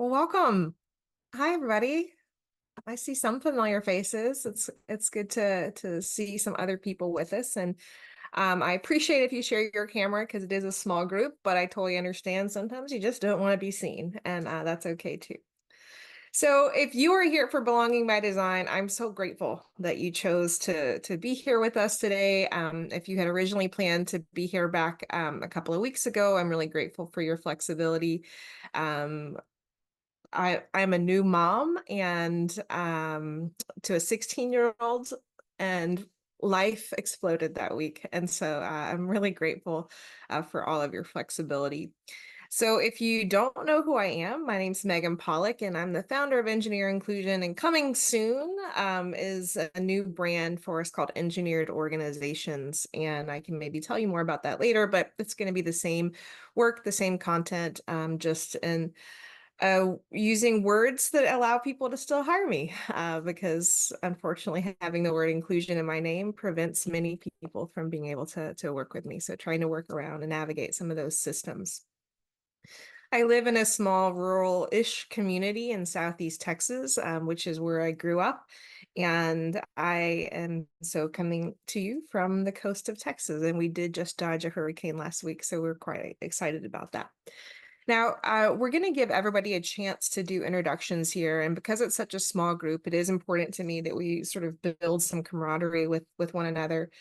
Well, welcome. Hi, everybody. I see some familiar faces. It's good to see some other people with us, and I appreciate if you share your camera because it is a small group. But I totally understand sometimes you just don't want to be seen, and that's okay too. So, if you are here for Belonging by Design, I'm so grateful that you chose to be here with us today. If you had originally planned to be here back a couple of weeks ago, I'm really grateful for your flexibility. Um, I'm a new mom and to a 16-year-old, and life exploded that week. And so I'm really grateful for all of your flexibility. So if you don't know who I am, my name's Megan Pollock, and I'm the founder of Engineer Inclusion. And coming soon is a new brand for us called Engineered Organizations. And I can maybe tell you more about that later, but it's going to be the same work, the same content, just in using words that allow people to still hire me, because unfortunately having the word inclusion in my name prevents many people from being able to work with me. So trying to work around and navigate some of those systems. I live in a small rural-ish community in Southeast Texas, which is where I grew up. And I am so coming to you from the coast of Texas. And we did just dodge a hurricane last week, so we're quite excited about that. Now, we're going to give everybody a chance to do introductions here. And because it's such a small group, it is important to me that we sort of build some camaraderie with one another.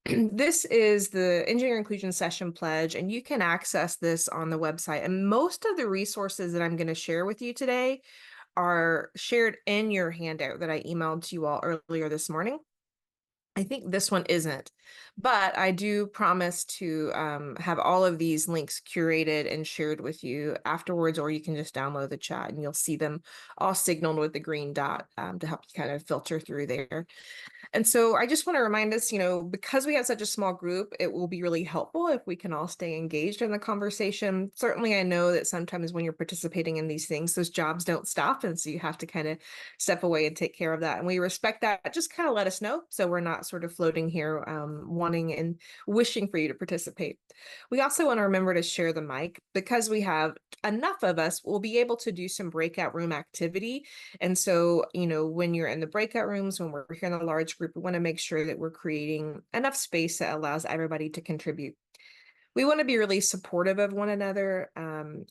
This is the Engineer Inclusion Session Pledge, and you can access this on the website. And most of the resources that I'm going to share with you today are shared in your handout that I emailed to you all earlier this morning. I think this one isn't, but I do promise to have all of these links curated and shared with you afterwards, or you can just download the chat and you'll see them all signaled with the green dot to help you kind of filter through there. And so I just want to remind us, because we have such a small group, it will be really helpful if we can all stay engaged in the conversation. Certainly, I know that sometimes when you're participating in these things, those jobs don't stop. And so you have to kind of step away and take care of that. And we respect that. Just kind of let us know so we're not sort of floating here wanting and wishing for you to participate. We also want to remember to share the mic because we have enough of us, we'll be able to do some breakout room activity. And so, when you're in the breakout rooms, when we're here in a large group, we want to make sure that we're creating enough space that allows everybody to contribute. We want to be really supportive of one another.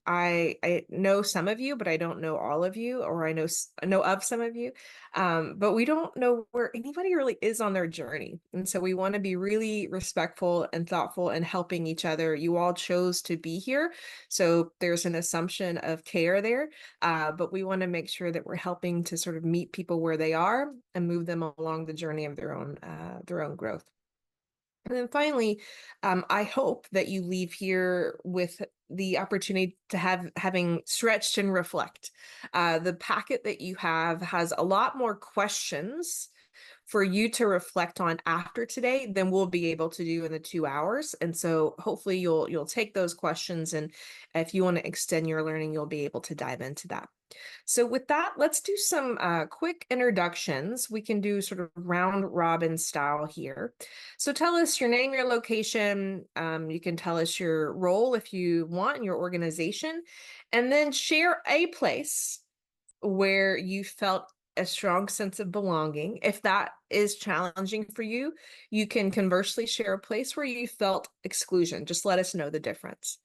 I know some of you, but I don't know all of you, or I know of some of you, but we don't know where anybody really is on their journey. And so we want to be really respectful and thoughtful and helping each other. You all chose to be here, so there's an assumption of care there, but we want to make sure that we're helping to sort of meet people where they are and move them along the journey of their own growth. And then finally, I hope that you leave here with the opportunity to having stretched and reflect. The packet that you have has a lot more questions for you to reflect on after today than we'll be able to do in the 2 hours. And so hopefully you'll take those questions, and if you want to extend your learning, you'll be able to dive into that. So with that, let's do some quick introductions. We can do sort of round robin style here. So tell us your name, your location. You can tell us your role if you want in your organization, and then share a place where you felt a strong sense of belonging. If that is challenging for you, you can conversely share a place where you felt exclusion. Just let us know the difference.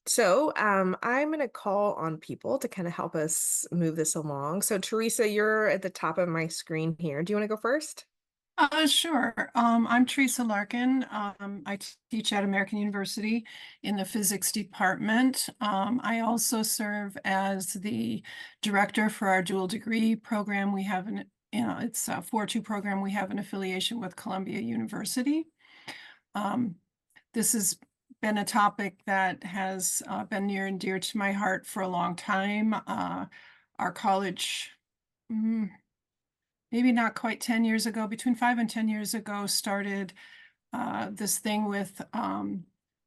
So I'm going to call on people to kind of help us move this along. So Teresa, you're at the top of my screen here. Do you want to go first? Sure. I'm Teresa Larkin. I teach at American University in the physics department. I also serve as the director for our dual degree program. We have it's a 4-2 program. We have an affiliation with Columbia University. This has been a topic that has been near and dear to my heart for a long time. Our college, maybe not quite 10 years ago, between 5 and 10 years ago, started this thing with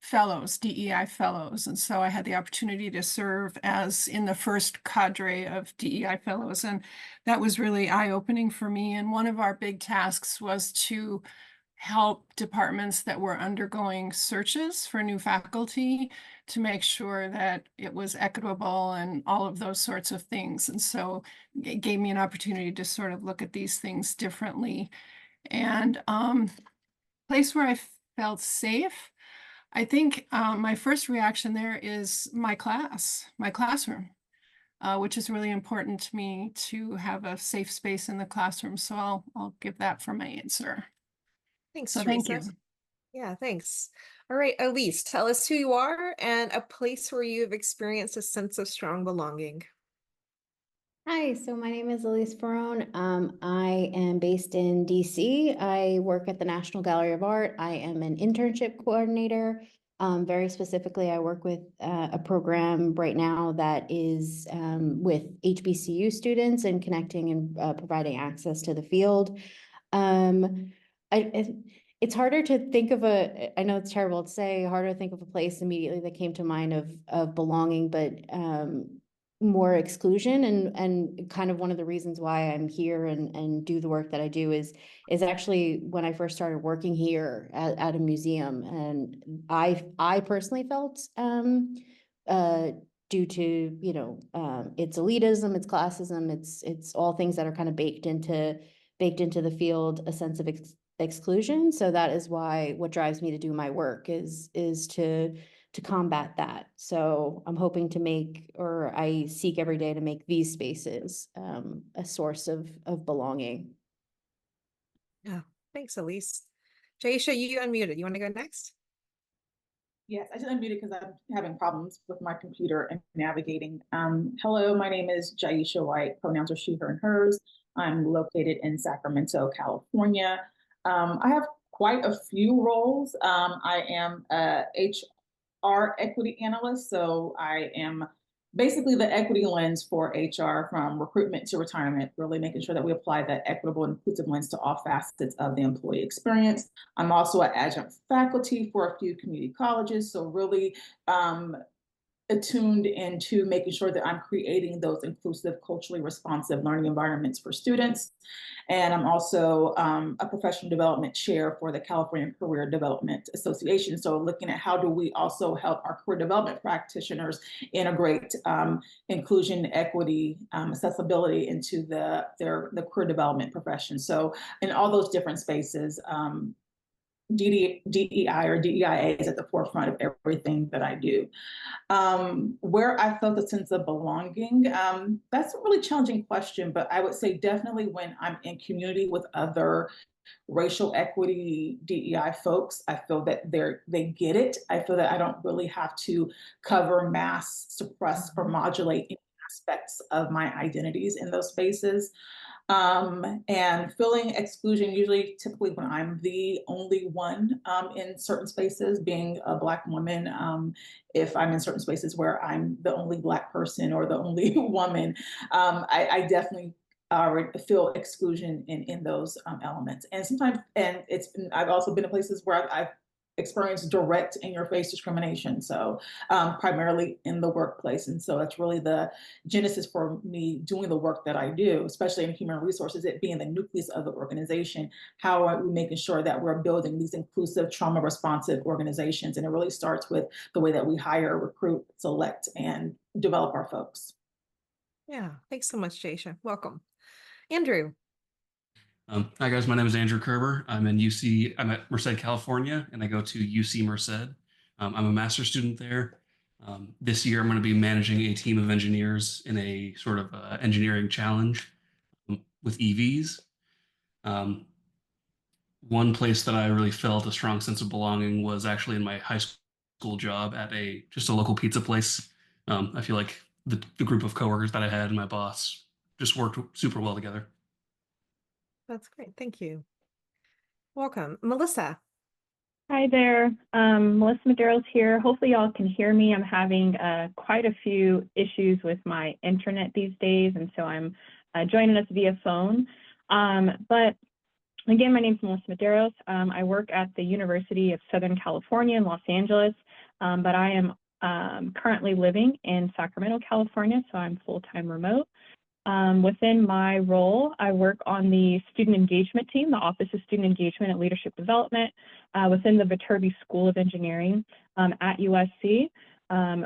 fellows, DEI fellows. And so I had the opportunity to serve as in the first cadre of DEI fellows. And that was really eye-opening for me. And one of our big tasks was to help departments that were undergoing searches for new faculty to make sure that it was equitable and all of those sorts of things. And so it gave me an opportunity to sort of look at these things differently. And place where I felt safe, I think my first reaction there is my classroom, which is really important to me to have a safe space in the classroom. So I'll give that for my answer. Thanks, So thank Teresa. you. Yeah, thanks. All right, Elise, tell us who you are and a place where you've experienced a sense of strong belonging. Hi, so my name is Elise Ferrone. I am based in DC. I work at the National Gallery of Art. I am an internship coordinator. Very specifically, I work with a program right now that is with HBCU students and connecting and providing access to the field. Um, it's harder to think of I know it's terrible to say, harder to think of a place immediately that came to mind of belonging, but more exclusion and kind of one of the reasons why I'm here and do the work that I do is actually when I first started working here at a museum, and I personally felt due to its elitism, its classism, it's all things that are kind of baked into the field, a sense of exclusion. So that is why what drives me to do my work is to combat that. So I'm hoping to make, or I seek every day to make these spaces a source of belonging. Yeah, thanks, Elise. Jaisha, you unmuted. You want to go next? Yes, I just unmuted because I'm having problems with my computer and navigating. Hello, my name is Jaisha White. Pronouns are she, her, and hers. I'm located in Sacramento, California. I have quite a few roles. I am a HR equity analyst, so I am basically the equity lens for HR from recruitment to retirement, really making sure that we apply that equitable and inclusive lens to all facets of the employee experience. I'm also an adjunct faculty for a few community colleges, so really attuned into making sure that I'm creating those inclusive, culturally responsive learning environments for students. And I'm also a professional development chair for the California Career Development Association. So looking at how do we also help our career development practitioners integrate inclusion, equity, accessibility into the career development profession. So in all those different spaces, DEI or DEIA is at the forefront of everything that I do. Where I felt a sense of belonging, that's a really challenging question, but I would say definitely when I'm in community with other racial equity DEI folks, I feel that they get it. I feel that I don't really have to cover, mask, suppress, or modulate any aspects of my identities in those spaces. And feeling exclusion usually typically when I'm the only one in certain spaces, being a Black woman, if I'm in certain spaces where I'm the only Black person or the only woman, I definitely feel exclusion in those elements. And sometimes, and I've also been in places where I've experienced direct in your face discrimination. So primarily in the workplace. And so that's really the genesis for me doing the work that I do, especially in human resources, it being the nucleus of the organization. How are we making sure that we're building these inclusive, trauma responsive organizations? And it really starts with the way that we hire, recruit, select, and develop our folks. Yeah, thanks so much, Jaisha. Welcome. Andrew. Hi guys, my name is Andrew Kerber. I'm at Merced, California, and I go to UC Merced. I'm a master's student there. This year, I'm going to be managing a team of engineers in a sort of engineering challenge with EVs. One place that I really felt a strong sense of belonging was actually in my high school job at just a local pizza place. I feel like the group of coworkers that I had and my boss just worked super well together. That's great. Thank you. Welcome. Melissa. Hi there, Melissa Medeiros here. Hopefully y'all can hear me. I'm having quite a few issues with my internet these days, and so I'm joining us via phone. But again, my name is Melissa Medeiros. I work at the University of Southern California in Los Angeles, but I am currently living in Sacramento, California, so I'm full-time remote. Within my role, I work on the student engagement team, the Office of Student Engagement and Leadership Development, within the Viterbi School of Engineering at USC.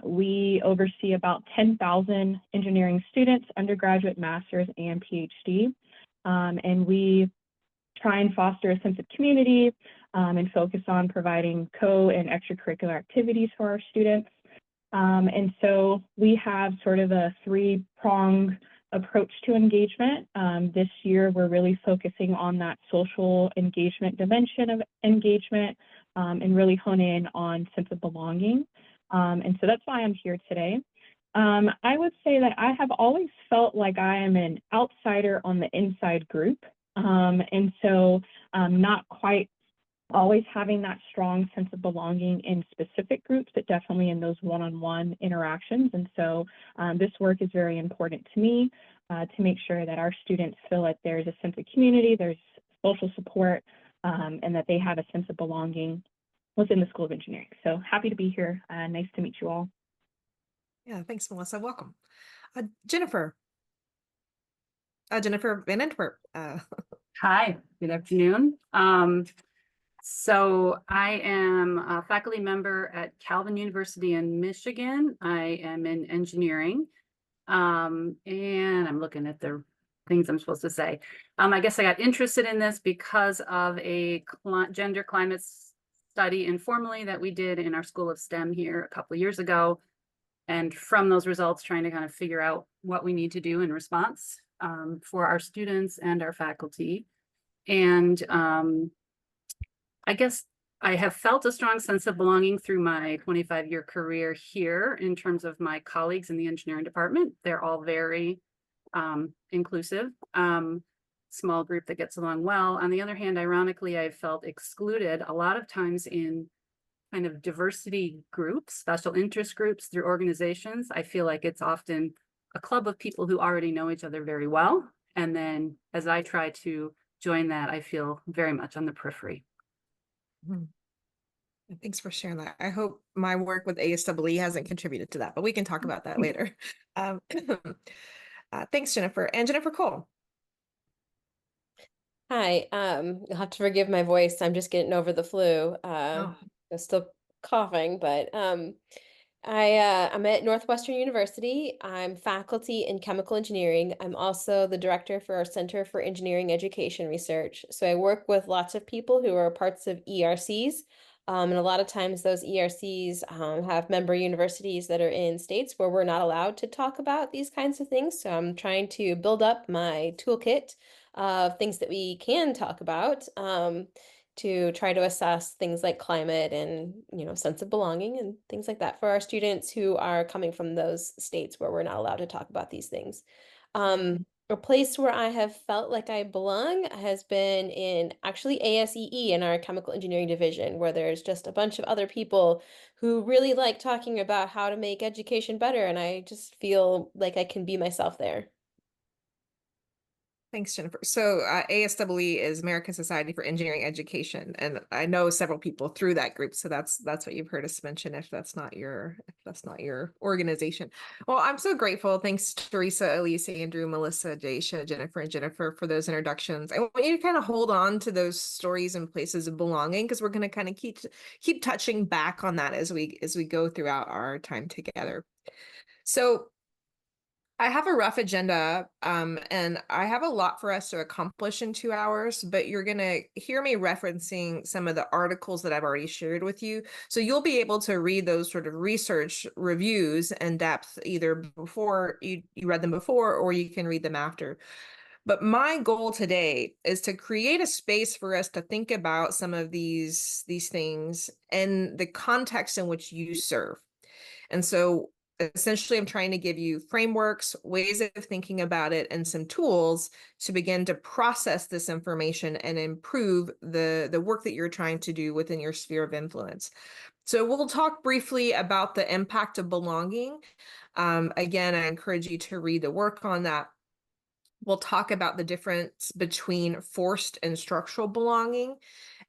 We oversee about 10,000 engineering students, undergraduate, master's, and PhD. And we try and foster a sense of community and focus on providing and extracurricular activities for our students. And so we have sort of a three-pronged approach to engagement. This year, we're really focusing on that social engagement dimension of engagement and really hone in on sense of belonging. And so that's why I'm here today. I would say that I have always felt like I am an outsider on the inside group. And so not quite always having that strong sense of belonging in specific groups, but definitely in those one-on-one interactions. And so this work is very important to me to make sure that our students feel like there's a sense of community, there's social support, and that they have a sense of belonging within the School of Engineering. So happy to be here. Nice to meet you all. Yeah, thanks, Melissa. Welcome. Jennifer. Jennifer Van Antwerp. Hi, good afternoon. So I am a faculty member at Calvin University in Michigan. I am in engineering. And I'm looking at the things I'm supposed to say. I guess I got interested in this because of a gender climate study informally that we did in our School of STEM here a couple of years ago. And from those results, trying to kind of figure out what we need to do in response for our students and our faculty. And I guess I have felt a strong sense of belonging through my 25-year career here in terms of my colleagues in the engineering department. They're all very inclusive, small group that gets along well. On the other hand, ironically, I felt excluded a lot of times in kind of diversity groups, special interest groups through organizations. I feel like it's often a club of people who already know each other very well. And then as I try to join that, I feel very much on the periphery. Thanks for sharing that. I hope my work with ASEE hasn't contributed to that, but we can talk about that later. Thanks, Jennifer. And Jennifer Cole. Hi, you'll have to forgive my voice. I'm just getting over the flu. I'm still coughing, but I'm at Northwestern University. I'm faculty in chemical engineering. I'm also the director for our Center for Engineering Education Research. So I work with lots of people who are parts of ERCs. And a lot of times those ERCs have member universities that are in states where we're not allowed to talk about these kinds of things. So I'm trying to build up my toolkit of things that we can talk about to try to assess things like climate and, sense of belonging and things like that for our students who are coming from those states where we're not allowed to talk about these things. A place where I have felt like I belong has been in actually ASEE in our chemical engineering division, where there's just a bunch of other people who really like talking about how to make education better. And I just feel like I can be myself there. Thanks, Jennifer. So ASEE is American Society for Engineering Education, and I know several people through that group. So that's what you've heard us mention. If that's not your organization, well, I'm so grateful. Thanks, Teresa, Elise, Andrew, Melissa, Daisha, Jennifer, and Jennifer for those introductions. I want you to kind of hold on to those stories and places of belonging, because we're going to kind of keep touching back on that as we go throughout our time together. So I have a rough agenda, and I have a lot for us to accomplish in 2 hours, but you're going to hear me referencing some of the articles that I've already shared with you. So you'll be able to read those sort of research reviews in depth, either before you read them before, or you can read them after. But my goal today is to create a space for us to think about some of these things in the context in which you serve. And so essentially, I'm trying to give you frameworks, ways of thinking about it, and some tools to begin to process this information and improve the work that you're trying to do within your sphere of influence. So we'll talk briefly about the impact of belonging. Again, I encourage you to read the work on that. We'll talk about the difference between forced and structural belonging.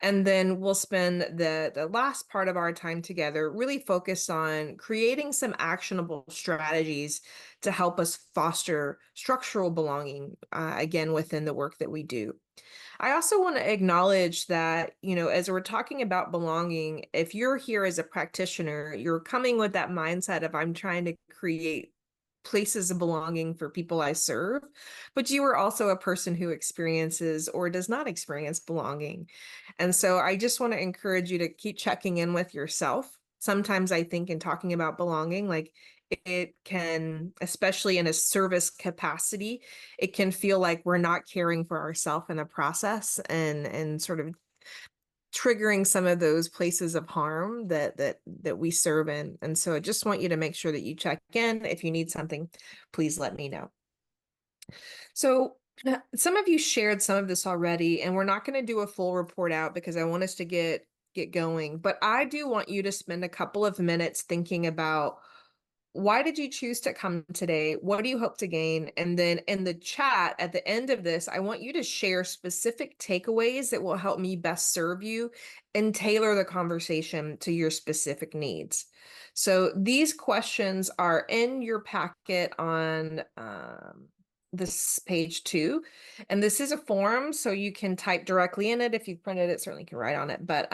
And then we'll spend the last part of our time together really focused on creating some actionable strategies to help us foster structural belonging, again, within the work that we do. I also want to acknowledge that, as we're talking about belonging, if you're here as a practitioner, you're coming with that mindset of I'm trying to create places of belonging for people I serve, but you are also a person who experiences or does not experience belonging. And so I just want to encourage you to keep checking in with yourself. Sometimes I think in talking about belonging, like it can, especially in a service capacity, it can feel like we're not caring for ourselves in the process and sort of triggering some of those places of harm that we serve in. And so I just want you to make sure that you check in. If you need something, please let me know. So some of you shared some of this already, and we're not going to do a full report out because I want us to get going. But I do want you to spend a couple of minutes thinking about, why did you choose to come today? What do you hope to gain? And then in the chat at the end of this, I want you to share specific takeaways that will help me best serve you and tailor the conversation to your specific needs. So these questions are in your packet on this page 2. And this is a form, so you can type directly in it. If you've printed it, certainly can write on it. But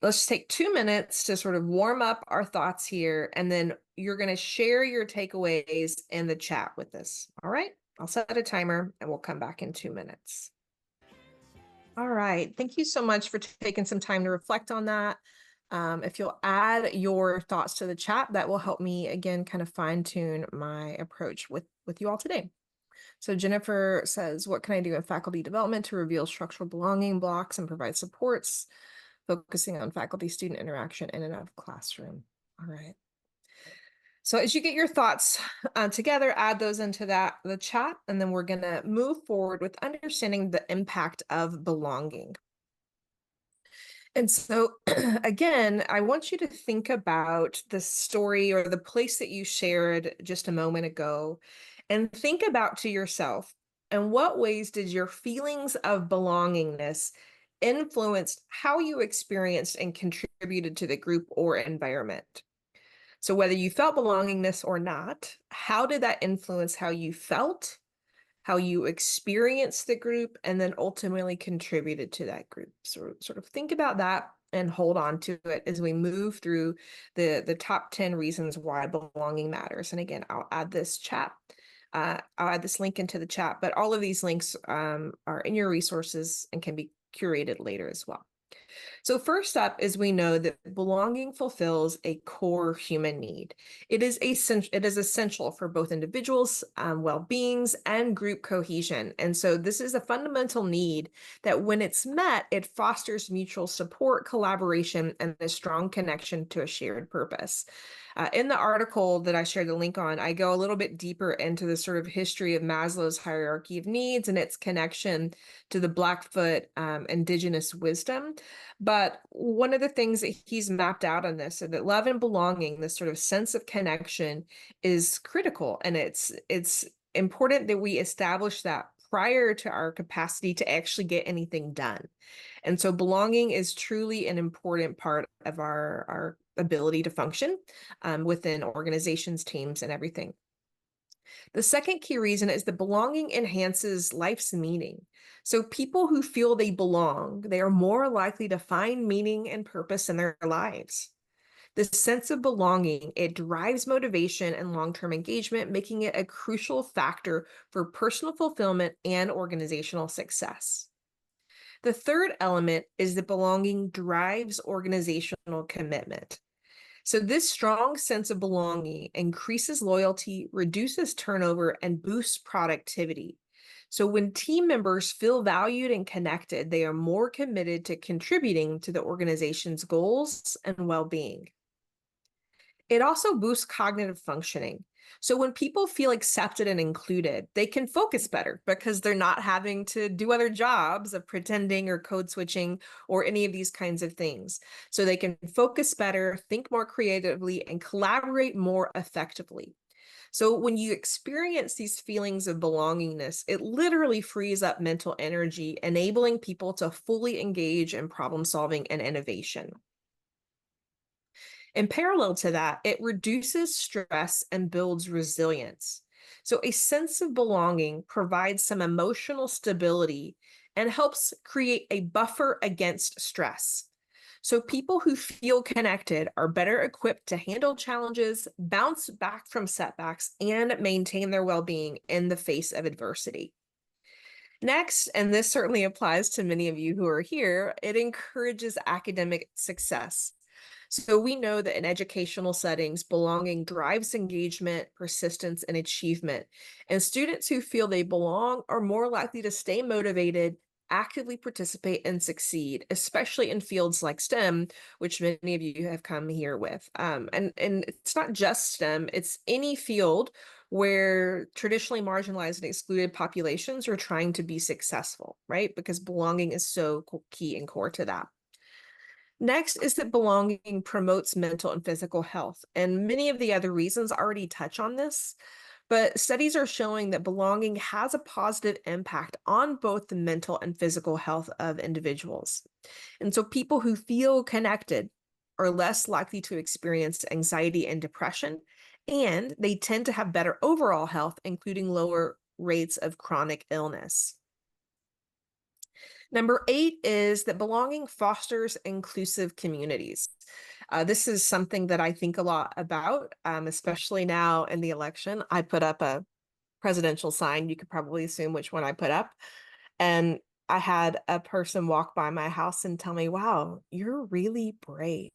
let's just take 2 minutes to sort of warm up our thoughts here, and then you're going to share your takeaways in the chat with us. All right, I'll set a timer and we'll come back in 2 minutes. All right, thank you so much for taking some time to reflect on that. If you'll add your thoughts to the chat, that will help me, again, kind of fine tune my approach with you all today. So Jennifer says, what can I do in faculty development to reveal structural belonging blocks and provide supports, focusing on faculty-student interaction in and out of classroom? All right. So as you get your thoughts together, add those into the chat, and then we're going to move forward with understanding the impact of belonging. And so, again, I want you to think about the story or the place that you shared just a moment ago, and think about to yourself, in what ways did your feelings of belongingness influence how you experienced and contributed to the group or environment? So whether you felt belongingness or not, how did that influence how you felt, how you experienced the group, and then ultimately contributed to that group? So sort of think about that and hold on to it as we move through the top 10 reasons why belonging matters. And again, I'll add this link into the chat, but all of these links are in your resources and can be curated later as well. So first up is, we know that belonging fulfills a core human need. It is essential for both individuals' well-beings and group cohesion. And so this is a fundamental need that, when it's met, it fosters mutual support, collaboration, and a strong connection to a shared purpose. In the article that I shared the link on, I go a little bit deeper into the sort of history of Maslow's hierarchy of needs and its connection to the Blackfoot indigenous wisdom. But one of the things that he's mapped out on this, is that love and belonging, this sort of sense of connection, is critical. And it's important that we establish that prior to our capacity to actually get anything done. And so belonging is truly an important part of our ability to function within organizations, teams, and everything. The second key reason is that belonging enhances life's meaning. So people who feel they belong, they are more likely to find meaning and purpose in their lives. The sense of belonging, it drives motivation and long-term engagement, making it a crucial factor for personal fulfillment and organizational success. The third element is that belonging drives organizational commitment. So this strong sense of belonging increases loyalty, reduces turnover, and boosts productivity. So when team members feel valued and connected, they are more committed to contributing to the organization's goals and well-being. It also boosts cognitive functioning. So when people feel accepted and included, they can focus better because they're not having to do other jobs of pretending or code switching or any of these kinds of things. So they can focus better, think more creatively, and collaborate more effectively. So when you experience these feelings of belongingness, it literally frees up mental energy, enabling people to fully engage in problem solving and innovation. In parallel to that, it reduces stress and builds resilience. So a sense of belonging provides some emotional stability and helps create a buffer against stress. So people who feel connected are better equipped to handle challenges, bounce back from setbacks, and maintain their well-being in the face of adversity. Next, and this certainly applies to many of you who are here, it encourages academic success. So we know that in educational settings, belonging drives engagement, persistence, and achievement. And students who feel they belong are more likely to stay motivated, actively participate, and succeed, especially in fields like STEM, which many of you have come here with. And it's not just STEM, it's any field where traditionally marginalized and excluded populations are trying to be successful, right? Because belonging is so key and core to that. Next is that belonging promotes mental and physical health. And many of the other reasons already touch on this, but studies are showing that belonging has a positive impact on both the mental and physical health of individuals. And so people who feel connected are less likely to experience anxiety and depression, and they tend to have better overall health, including lower rates of chronic illness. Number 8 is that belonging fosters inclusive communities. This is something that I think a lot about, especially now in the election. I put up a presidential sign. You could probably assume which one I put up. And I had a person walk by my house and tell me, wow, you're really brave,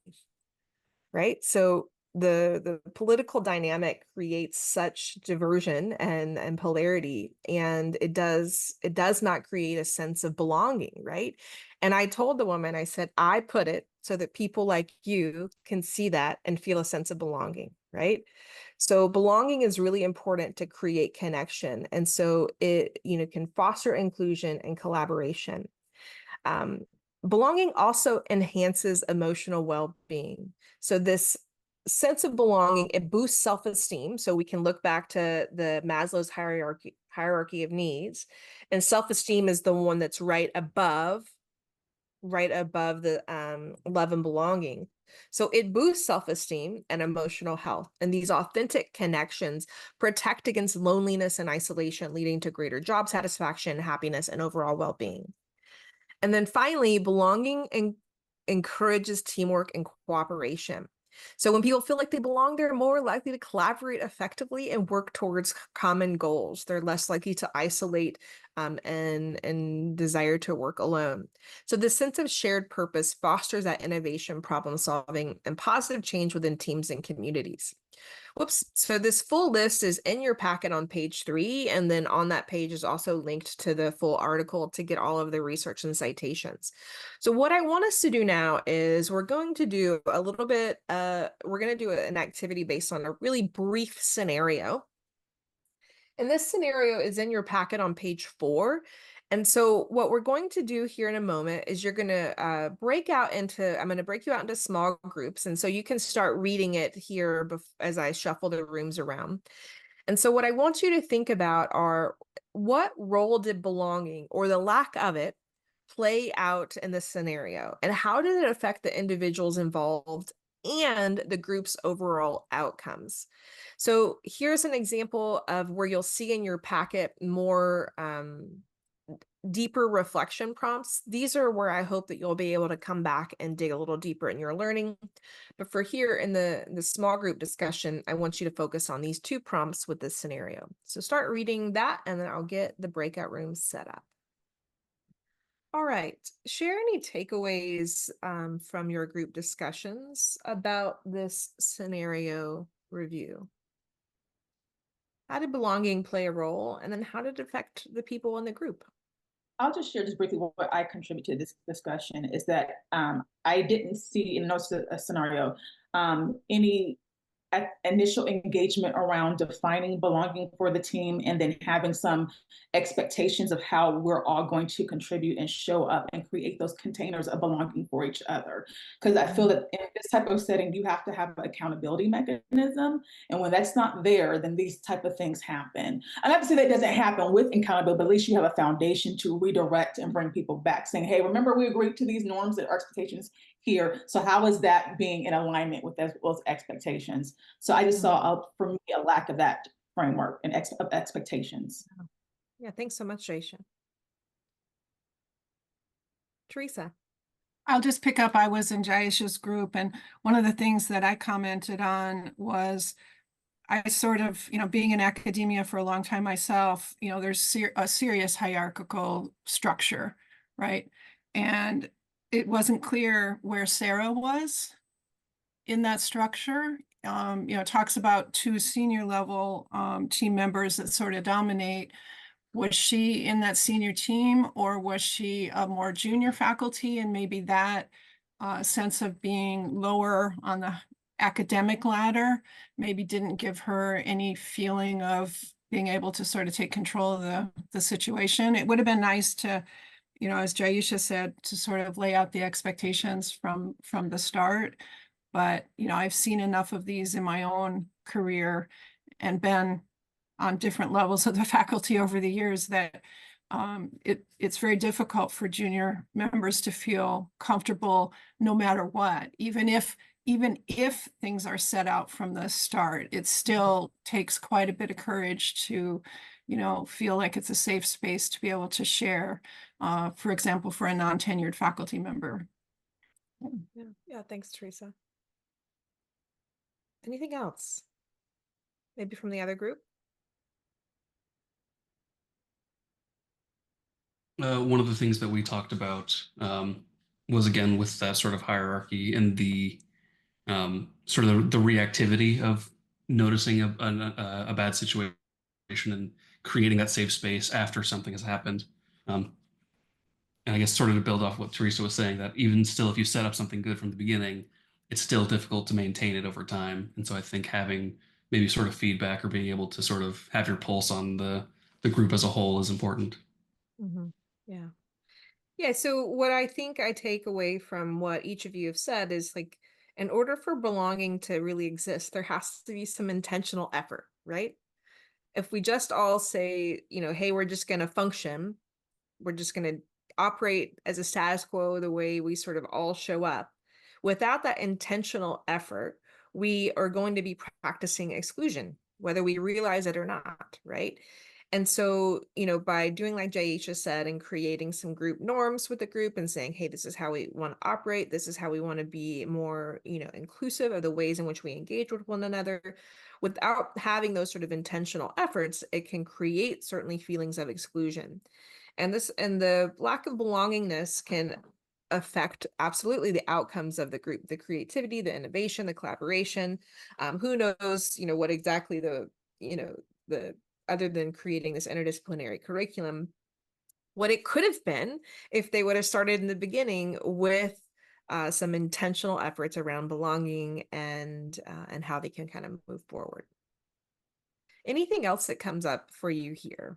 right? So the political dynamic creates such diversion and polarity, and it does not create a sense of belonging, right? And I told the woman, I said, I put it so that people like you can see that and feel a sense of belonging, right? So belonging is really important to create connection, and so it can foster inclusion and collaboration. Um, Belonging also enhances emotional well-being. So this sense of belonging, it boosts self-esteem. So we can look back to the Maslow's hierarchy of needs, and self-esteem is the one that's right above the love and belonging. So it boosts self-esteem and emotional health, and these authentic connections protect against loneliness and isolation, leading to greater job satisfaction, happiness, and overall well-being. And then finally, belonging encourages teamwork and cooperation. So when people feel like they belong, they're more likely to collaborate effectively and work towards common goals. They're less likely to isolate and desire to work alone. So this sense of shared purpose fosters that innovation, problem solving, and positive change within teams and communities. Whoops. So this full list is in your packet on page 3, and then on that page is also linked to the full article to get all of the research and citations. So what I want us to do now is we're going to do a little bit, we're going to do an activity based on a really brief scenario. And this scenario is in your packet on page 4. And so what we're going to do here in a moment is you're going to I'm going to break you out into small groups. And so you can start reading it here as I shuffle the rooms around. And so what I want you to think about are, what role did belonging, or the lack of it, play out in this scenario? And how did it affect the individuals involved and the group's overall outcomes? So here's an example of where you'll see in your packet more deeper reflection prompts. These are where I hope that you'll be able to come back and dig a little deeper in your learning. But for here in the small group discussion, I want you to focus on these 2 prompts with this scenario. So start reading that, and then I'll get the breakout rooms set up. All right, share any takeaways from your group discussions about this scenario review. How did belonging play a role, and then how did it affect the people in the group? I'll just share just briefly what I contribute to this discussion is that I didn't see in no scenario any initial engagement around defining belonging for the team and then having some expectations of how we're all going to contribute and show up and create those containers of belonging for each other. Because I feel that in this type of setting, you have to have an accountability mechanism. And when that's not there, then these type of things happen. I'm not to say that doesn't happen with accountability, but at least you have a foundation to redirect and bring people back saying, hey, remember we agreed to these norms and expectations here. So how is that being in alignment with those expectations? So I just saw, for me, a lack of that framework and of expectations. Yeah, thanks so much, Jaisha. Teresa. I'll just pick up, I was in Jaisha's group, and one of the things that I commented on was I sort of, being in academia for a long time myself, there's a serious hierarchical structure, right? And it wasn't clear where Sarah was in that structure. It talks about 2 senior level team members that sort of dominate. Was she in that senior team, or was she a more junior faculty, and maybe that sense of being lower on the academic ladder maybe didn't give her any feeling of being able to sort of take control of the situation? It would have been nice to, as Jaisha said, to sort of lay out the expectations from the start. But, I've seen enough of these in my own career and been on different levels of the faculty over the years that it's very difficult for junior members to feel comfortable no matter what. Even if things are set out from the start, it still takes quite a bit of courage to, feel like it's a safe space to be able to share, for example, for a non-tenured faculty member. Yeah, thanks, Teresa. Anything else? Maybe from the other group? One of the things that we talked about was, again, with that sort of hierarchy and the sort of the reactivity of noticing a bad situation and creating that safe space after something has happened. And I guess sort of to build off what Teresa was saying, that even still, if you set up something good from the beginning, it's still difficult to maintain it over time. And so I think having maybe sort of feedback or being able to sort of have your pulse on the group as a whole is important. Yeah. Yeah, so what I think I take away from what each of you have said is, like, in order for belonging to really exist, there has to be some intentional effort, right? If we just all say, hey, we're just going to function, we're just going to operate as a status quo the way we sort of all show up, without that intentional effort, we are going to be practicing exclusion, whether we realize it or not, right? And so, by doing like Jaisha said and creating some group norms with the group and saying, hey, this is how we want to operate, this is how we want to be more, inclusive of the ways in which we engage with one another, without having those sort of intentional efforts, it can create certainly feelings of exclusion. And the lack of belongingness can affect absolutely the outcomes of the group, the creativity, the innovation, the collaboration. Who knows, what exactly the other than creating this interdisciplinary curriculum, what it could have been if they would have started in the beginning with some intentional efforts around belonging and how they can kind of move forward. Anything else that comes up for you here?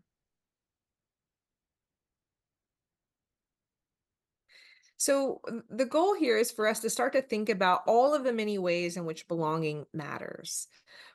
So the goal here is for us to start to think about all of the many ways in which belonging matters,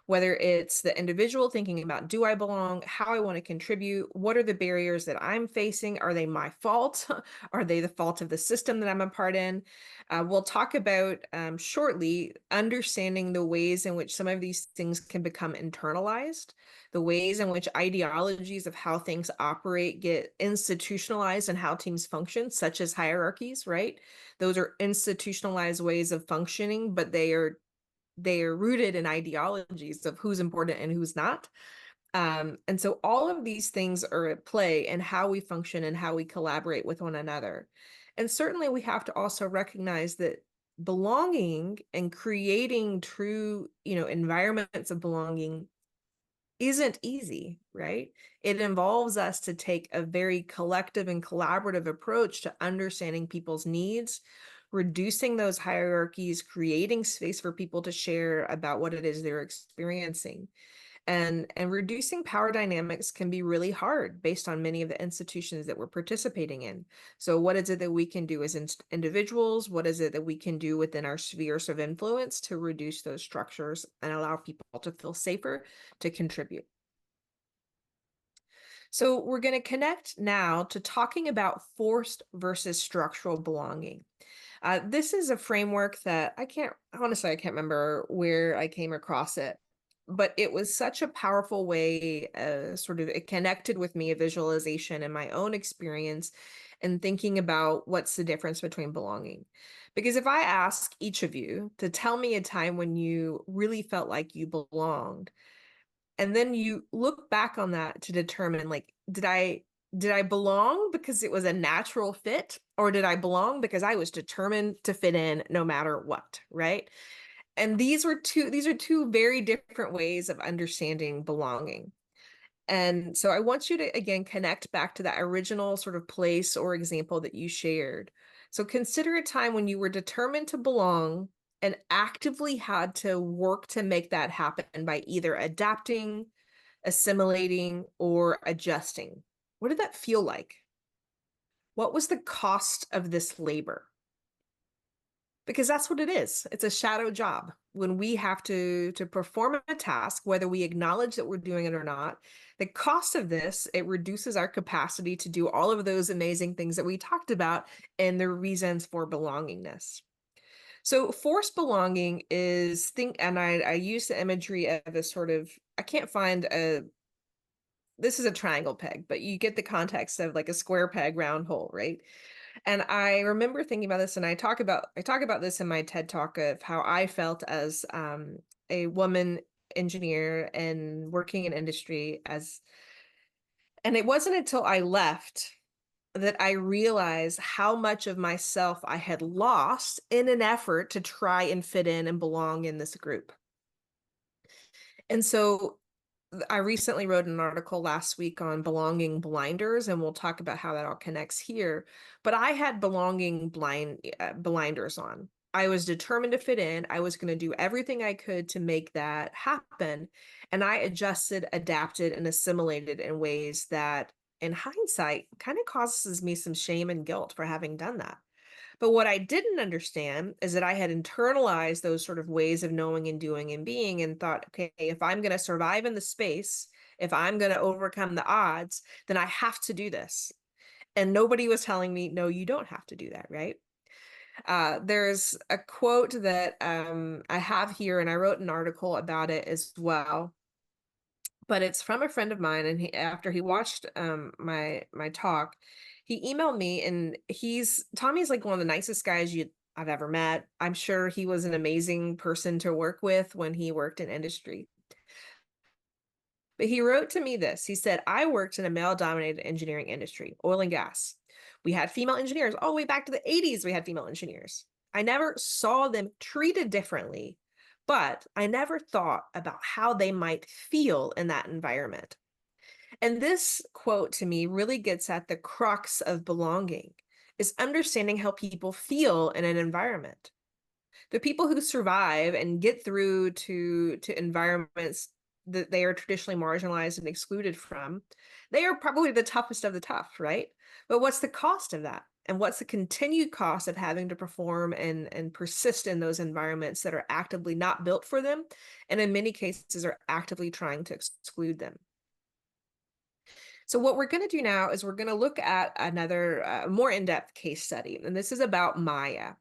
whether it's the individual thinking about, do I belong, how I want to contribute, what are the barriers that I'm facing, are they my fault, are they the fault of the system that I'm a part in? We'll talk about shortly understanding the ways in which some of these things can become internalized, the ways in which ideologies of how things operate get institutionalized and how teams function, such as hierarchies, right? Those are institutionalized ways of functioning, but they are rooted in ideologies of who's important and who's not. And so all of these things are at play in how we function and how we collaborate with one another. And certainly we have to also recognize that belonging and creating true, environments of belonging isn't easy, right? It involves us to take a very collective and collaborative approach to understanding people's needs, reducing those hierarchies, creating space for people to share about what it is they're experiencing. And reducing power dynamics can be really hard based on many of the institutions that we're participating in. So what is it that we can do as individuals? What is it that we can do within our spheres of influence to reduce those structures and allow people to feel safer to contribute? So we're going to connect now to talking about forced versus structural belonging. This is a framework that I can't remember where I came across it, but it was such a powerful way, it connected with me, a visualization in my own experience and thinking about what's the difference between belonging. Because if I ask each of you to tell me a time when you really felt like you belonged, and then you look back on that to determine, like, did I belong because it was a natural fit, or did I belong because I was determined to fit in no matter what, right? And these are two very different ways of understanding belonging. And so I want you to, again, connect back to that original sort of place or example that you shared. So consider a time when you were determined to belong and actively had to work to make that happen by either adapting, assimilating, or adjusting. What did that feel like? What was the cost of this labor? Because that's what it is. It's a shadow job. When we have to perform a task, whether we acknowledge that we're doing it or not, the cost of this, it reduces our capacity to do all of those amazing things that we talked about and the reasons for belongingness. So forced belonging is and I use the imagery of a sort of, I can't find this is a triangle peg, but you get the context of like a square peg, round hole, right? And I remember thinking about this, and I talk about this in my TED Talk of how I felt as a woman engineer and working in industry and it wasn't until I left that I realized how much of myself I had lost in an effort to try and fit in and belong in this group. And so I recently wrote an article last week on belonging blinders, and we'll talk about how that all connects here. But I had belonging blinders on. I was determined to fit in. I was going to do everything I could to make that happen. And I adjusted, adapted, and assimilated in ways that, in hindsight, kind of causes me some shame and guilt for having done that. But what I didn't understand is that I had internalized those sort of ways of knowing and doing and being and thought, okay, if I'm going to survive in the space, if I'm going to overcome the odds, then I have to do this. And nobody was telling me, no, you don't have to do that, right? There's a quote that I have here, and I wrote an article about it as well. But it's from a friend of mine, and after he watched my talk, he emailed me, and Tommy's like one of the nicest guys I've ever met. I'm sure he was an amazing person to work with when he worked in industry. But he wrote to me this. He said, I worked in a male-dominated engineering industry, oil and gas. We had female engineers all the way back to the 80s. We had female engineers. I never saw them treated differently, but I never thought about how they might feel in that environment. And this quote to me really gets at the crux of belonging, is understanding how people feel in an environment. The people who survive and get through to environments that they are traditionally marginalized and excluded from, they are probably the toughest of the tough, right? But what's the cost of that? And what's the continued cost of having to perform and persist in those environments that are actively not built for them, and in many cases are actively trying to exclude them? So what we're going to do now is we're going to look at another more in-depth case study, and this is about Maya.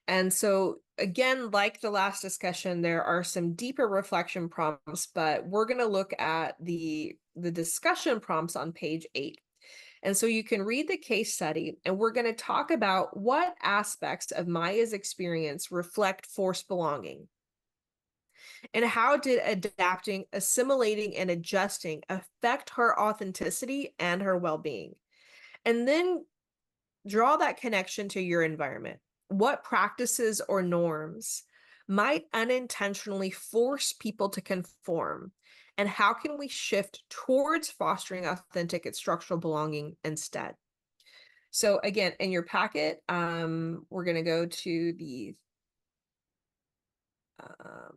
And so again, like the last discussion, there are some deeper reflection prompts, but we're going to look at the discussion prompts on page 8. And so you can read the case study, and we're going to talk about what aspects of Maya's experience reflect forced belonging. And how did adapting, assimilating, and adjusting affect her authenticity and her well-being? And then draw that connection to your environment. What practices or norms might unintentionally force people to conform? And how can we shift towards fostering authentic and structural belonging instead? So again, in your packet, we're going to go to the, oh,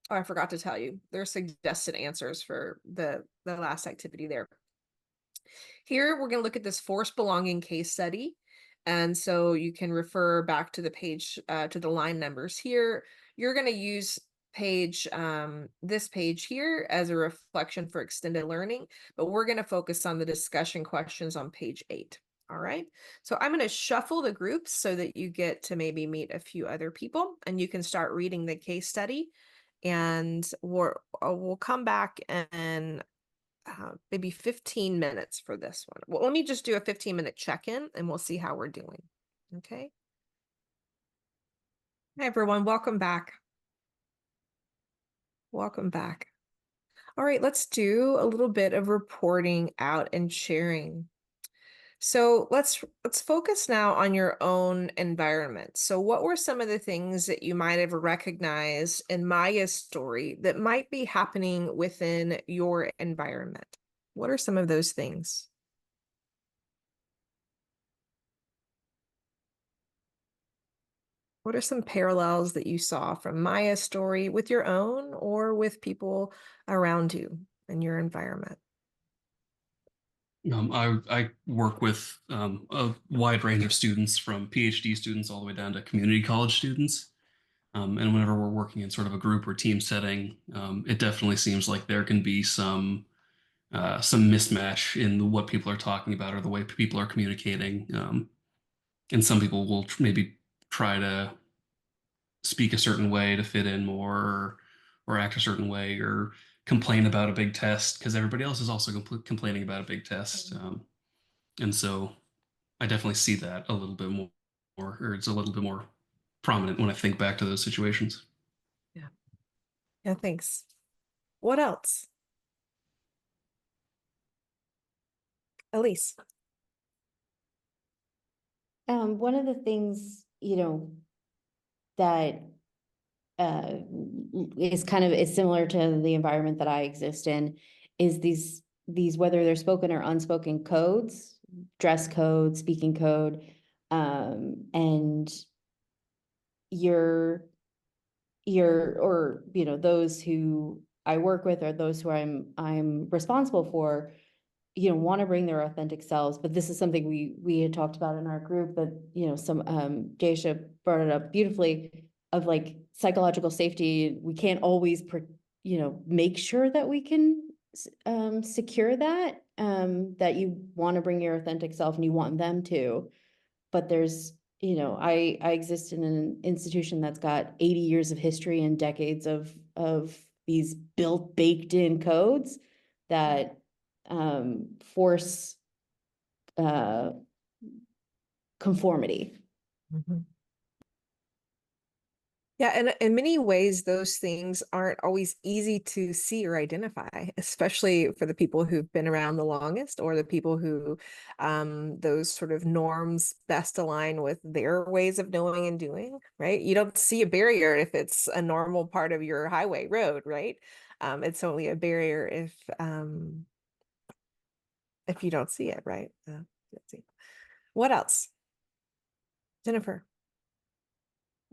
I forgot to tell you, there's suggested answers for the last activity there. Here, we're going to look at this forced belonging case study. And so you can refer back to the page, to the line numbers here. You're going to use this page here as a reflection for extended learning, but we're going to focus on the discussion questions on page 8. All right. So I'm going to shuffle the groups so that you get to maybe meet a few other people and you can start reading the case study. And we'll come back and maybe 15 minutes for this one. Well, let me just do a 15-minute check-in and we'll see how we're doing. Okay. Hi, everyone. Welcome back. Welcome back. All right, let's do a little bit of reporting out and sharing. So let's focus now on your own environment. So what were some of the things that you might have recognized in Maya's story that might be happening within your environment? What are some of those things? What are some parallels that you saw from Maya's story with your own or with people around you in your environment? I work with a wide range of students, from PhD students all the way down to community college students. And whenever we're working in sort of a group or team setting, it definitely seems like there can be some mismatch in what people are talking about or the way people are communicating. And some people will maybe try to speak a certain way to fit in more, or act a certain way, or complain about a big test because everybody else is also complaining about a big test. And so I definitely see that a little bit more, or it's a little bit more prominent when I think back to those situations. Yeah. Yeah, thanks. What else? Elise. One of the things, that is similar to the environment that I exist in, is these whether they're spoken or unspoken codes, dress code, speaking code, and those who I work with or those who I'm responsible for, want to bring their authentic selves. But this is something we had talked about in our group, but Daisha brought it up beautifully, of like psychological safety. We can't always make sure that we can secure that that you want to bring your authentic self and you want them to. But there's, I exist in an institution that's got 80 years of history and decades of these baked in codes that force conformity. Mm-hmm. Yeah, and in many ways, those things aren't always easy to see or identify, especially for the people who've been around the longest or the people who those sort of norms best align with their ways of knowing and doing, right? You don't see a barrier if it's a normal part of your highway road, right? It's only a barrier if you don't see it, right? Let's see. What else? Jennifer.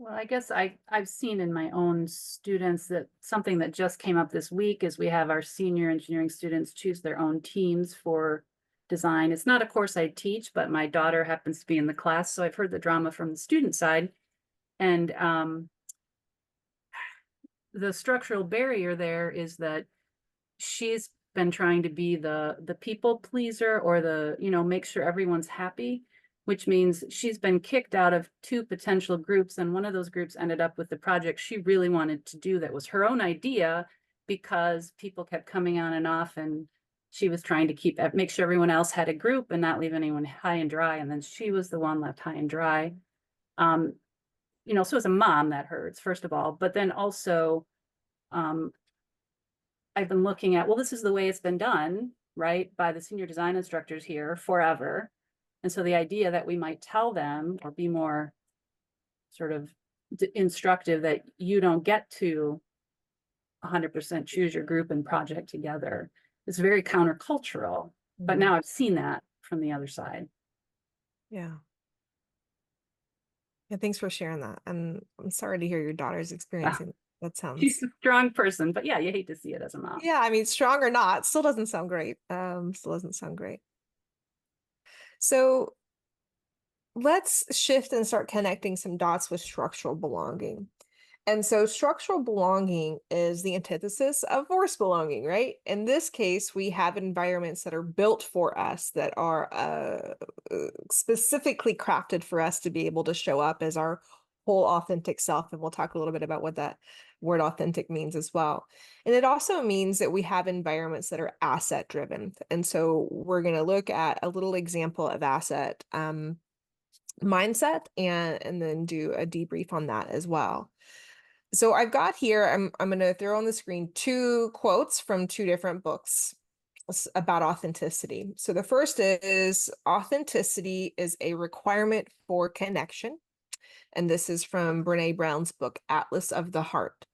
Well, I guess I've seen in my own students that something that just came up this week is we have our senior engineering students choose their own teams for design. It's not a course I teach, but my daughter happens to be in the class, so I've heard the drama from the student side. And the structural barrier there is that she's been trying to be the people pleaser, or make sure everyone's happy, which means she's been kicked out of 2 potential groups. And one of those groups ended up with the project she really wanted to do that was her own idea, because people kept coming on and off, and she was trying to make sure everyone else had a group and not leave anyone high and dry. And then she was the one left high and dry. So as a mom, that hurts, first of all, but then also, I've been looking at, well, this is the way it's been done, right, by the senior design instructors here forever. And so the idea that we might tell them or be more sort of instructive that you don't get to 100% choose your group and project together is very countercultural. But now I've seen that from the other side. Yeah. Yeah, thanks for sharing that. And I'm sorry to hear your daughter's experiencing. That She's sounds, a strong person, but yeah, you hate to see it as a mom. yeah, I mean, strong or not, still doesn't sound great. Still doesn't sound great. So let's shift and start connecting some dots with structural belonging. And so structural belonging is the antithesis of forced belonging, right? In this case, we have environments that are built for us, that are specifically crafted for us to be able to show up as our whole authentic self. And we'll talk a little bit about what that word authentic means as well. And it also means that we have environments that are asset driven. And so we're going to look at a little example of asset mindset and then do a debrief on that as well. So I've got here, I'm going to throw on the screen 2 quotes from 2 different books about authenticity. So the first is authenticity is a requirement for connection. And this is from Brene Brown's book, Atlas of the Heart.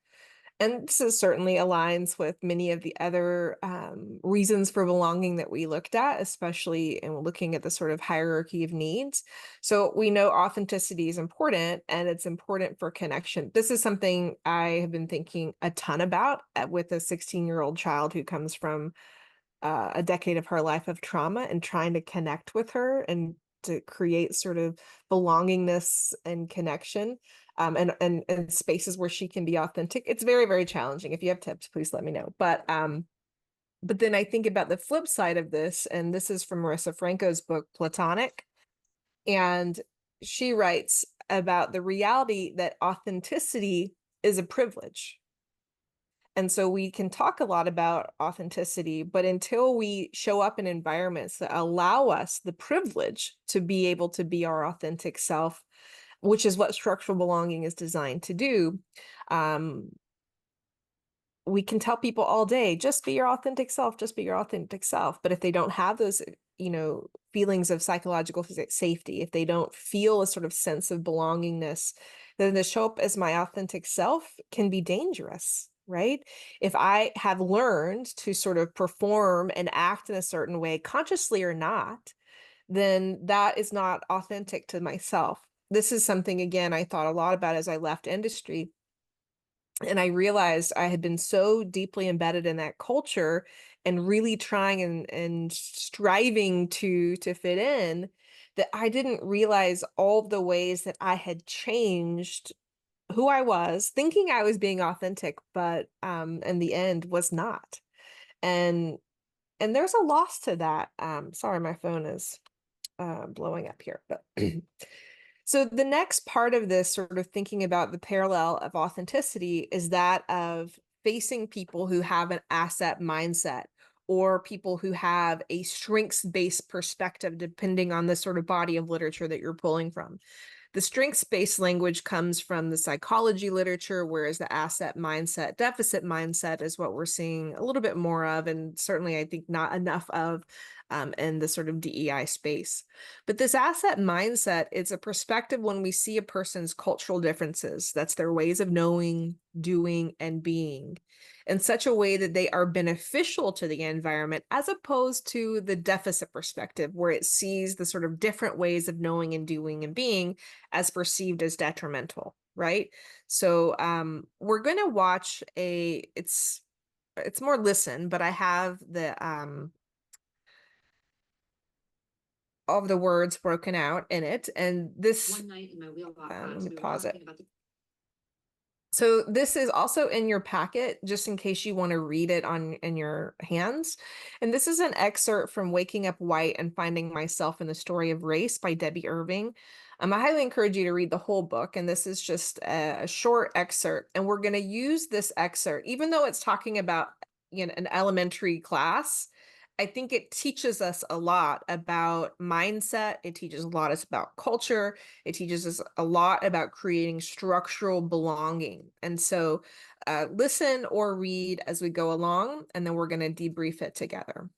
And this is certainly aligns with many of the other reasons for belonging that we looked at, especially in looking at the sort of hierarchy of needs. So we know authenticity is important, and it's important for connection. This is something I have been thinking a ton about with a 16-year-old child who comes from a decade of her life of trauma, and trying to connect with her and to create sort of belongingness and connection, and spaces where she can be authentic. It's very, very challenging. If you have tips, please let me know. But then I think about the flip side of this, and this is from Marissa Franco's book, Platonic. And she writes about the reality that authenticity is a privilege. And so we can talk a lot about authenticity, but until we show up in environments that allow us the privilege to be able to be our authentic self, which is what structural belonging is designed to do, we can tell people all day, just be your authentic self, just be your authentic self. But if they don't have those, feelings of psychological safety, if they don't feel a sort of sense of belongingness, then to show up as my authentic self can be dangerous, right? If I have learned to sort of perform and act in a certain way, consciously or not, then that is not authentic to myself. This is something, again, I thought a lot about as I left industry. And I realized I had been so deeply embedded in that culture and really trying and striving to fit in, that I didn't realize all the ways that I had changed who I was, thinking I was being authentic, but in the end was not. And there's a loss to that. Sorry, my phone is blowing up here, but so the next part of this, sort of thinking about the parallel of authenticity, is that of facing people who have an asset mindset, or people who have a strengths-based perspective, depending on the sort of body of literature that you're pulling from. The strengths-based language comes from the psychology literature, whereas the asset mindset, deficit mindset is what we're seeing a little bit more of, and certainly I think not enough of in the sort of DEI space. But this asset mindset, it's a perspective when we see a person's cultural differences, that's their ways of knowing, doing, and being, in such a way that they are beneficial to the environment, as opposed to the deficit perspective, where it sees the sort of different ways of knowing and doing and being as perceived as detrimental, right? So we're going to watch it's more listen, but I have the all of the words broken out in it, and this One night in my wheelbarrow let class, me we were pause it. talking about the So this is also in your packet, just in case you want to read it in your hands. And this is an excerpt from Waking Up White and Finding Myself in the Story of Race by Debbie Irving. I highly encourage you to read the whole book, and this is just a short excerpt. And we're going to use this excerpt, even though it's talking about an elementary class. I think it teaches us a lot about mindset. It teaches a lot about culture. It teaches us a lot about creating structural belonging. And so listen or read as we go along, and then we're going to debrief it together.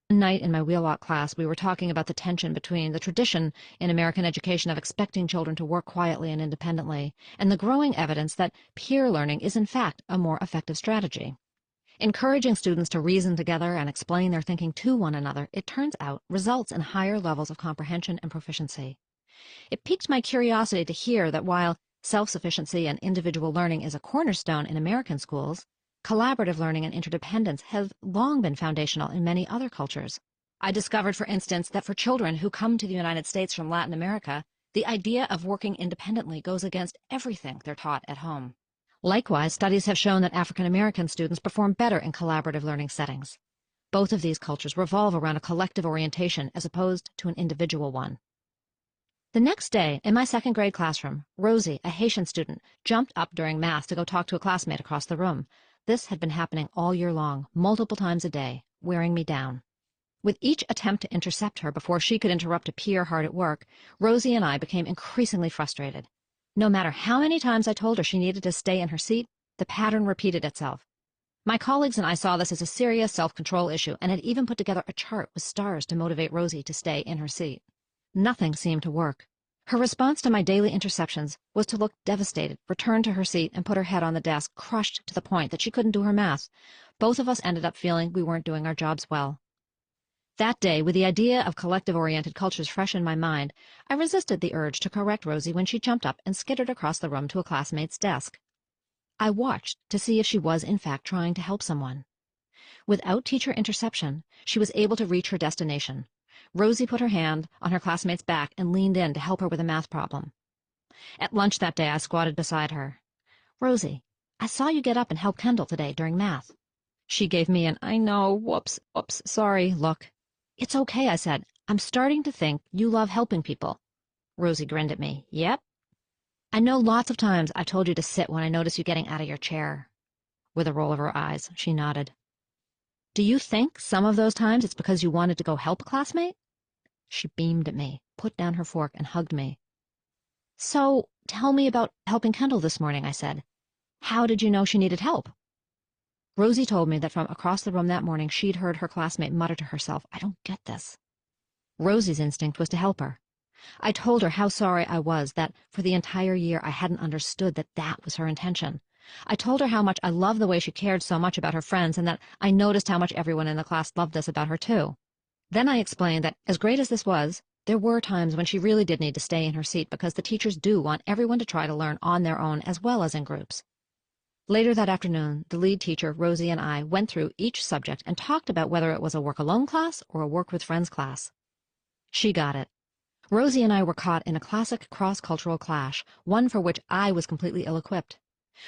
One night in my wheellock class, we were talking about the tension between the tradition in American education of expecting children to work quietly and independently, and the growing evidence that peer learning is in fact a more effective strategy. Encouraging students to reason together and explain their thinking to one another, it turns out, results in higher levels of comprehension and proficiency. It piqued my curiosity to hear that while self-sufficiency and individual learning is a cornerstone in American schools, collaborative learning and interdependence have long been foundational in many other cultures. I discovered, for instance, that for children who come to the United States from Latin America, the idea of working independently goes against everything they're taught at home. Likewise, studies have shown that African American students perform better in collaborative learning settings. Both of these cultures revolve around a collective orientation as opposed to an individual one. The next day, in my second grade classroom, Rosie, a Haitian student, jumped up during math to go talk to a classmate across the room. This had been happening all year long, multiple times a day, wearing me down. With each attempt to intercept her before she could interrupt a peer hard at work, Rosie and I became increasingly frustrated. No matter how many times I told her she needed to stay in her seat, the pattern repeated itself. My colleagues and I saw this as a serious self-control issue and had even put together a chart with stars to motivate Rosie to stay in her seat. Nothing seemed to work. Her response to my daily interceptions was to look devastated, return to her seat, and put her head on the desk, crushed to the point that she couldn't do her math. Both of us ended up feeling we weren't doing our jobs well. That day, with the idea of collective-oriented cultures fresh in my mind, I resisted the urge to correct Rosie when she jumped up and skittered across the room to a classmate's desk. I watched to see if she was, in fact, trying to help someone. Without teacher interception, she was able to reach her destination. Rosie put her hand on her classmate's back and leaned in to help her with a math problem. At lunch that day, I squatted beside her. "Rosie, I saw you get up and help Kendall today during math." She gave me an "I know, whoops, sorry" look. "It's okay," I said. "I'm starting to think you love helping people." Rosie grinned at me. "Yep." "I know lots of times I've told you to sit when I notice you getting out of your chair." With a roll of her eyes, she nodded. "Do you think some of those times it's because you wanted to go help a classmate?" She beamed at me, put down her fork, and hugged me. "So, tell me about helping Kendall this morning," I said. "How did you know she needed help?" Rosie told me that from across the room that morning she'd heard her classmate mutter to herself, "I don't get this." Rosie's instinct was to help her. I told her how sorry I was that for the entire year I hadn't understood that that was her intention. I told her how much I loved the way she cared so much about her friends and that I noticed how much everyone in the class loved this about her too. Then I explained that, as great as this was, there were times when she really did need to stay in her seat because the teachers do want everyone to try to learn on their own as well as in groups. Later that afternoon, the lead teacher, Rosie, and I went through each subject and talked about whether it was a work-alone class or a work-with-friends class. She got it. Rosie and I were caught in a classic cross-cultural clash, one for which I was completely ill-equipped.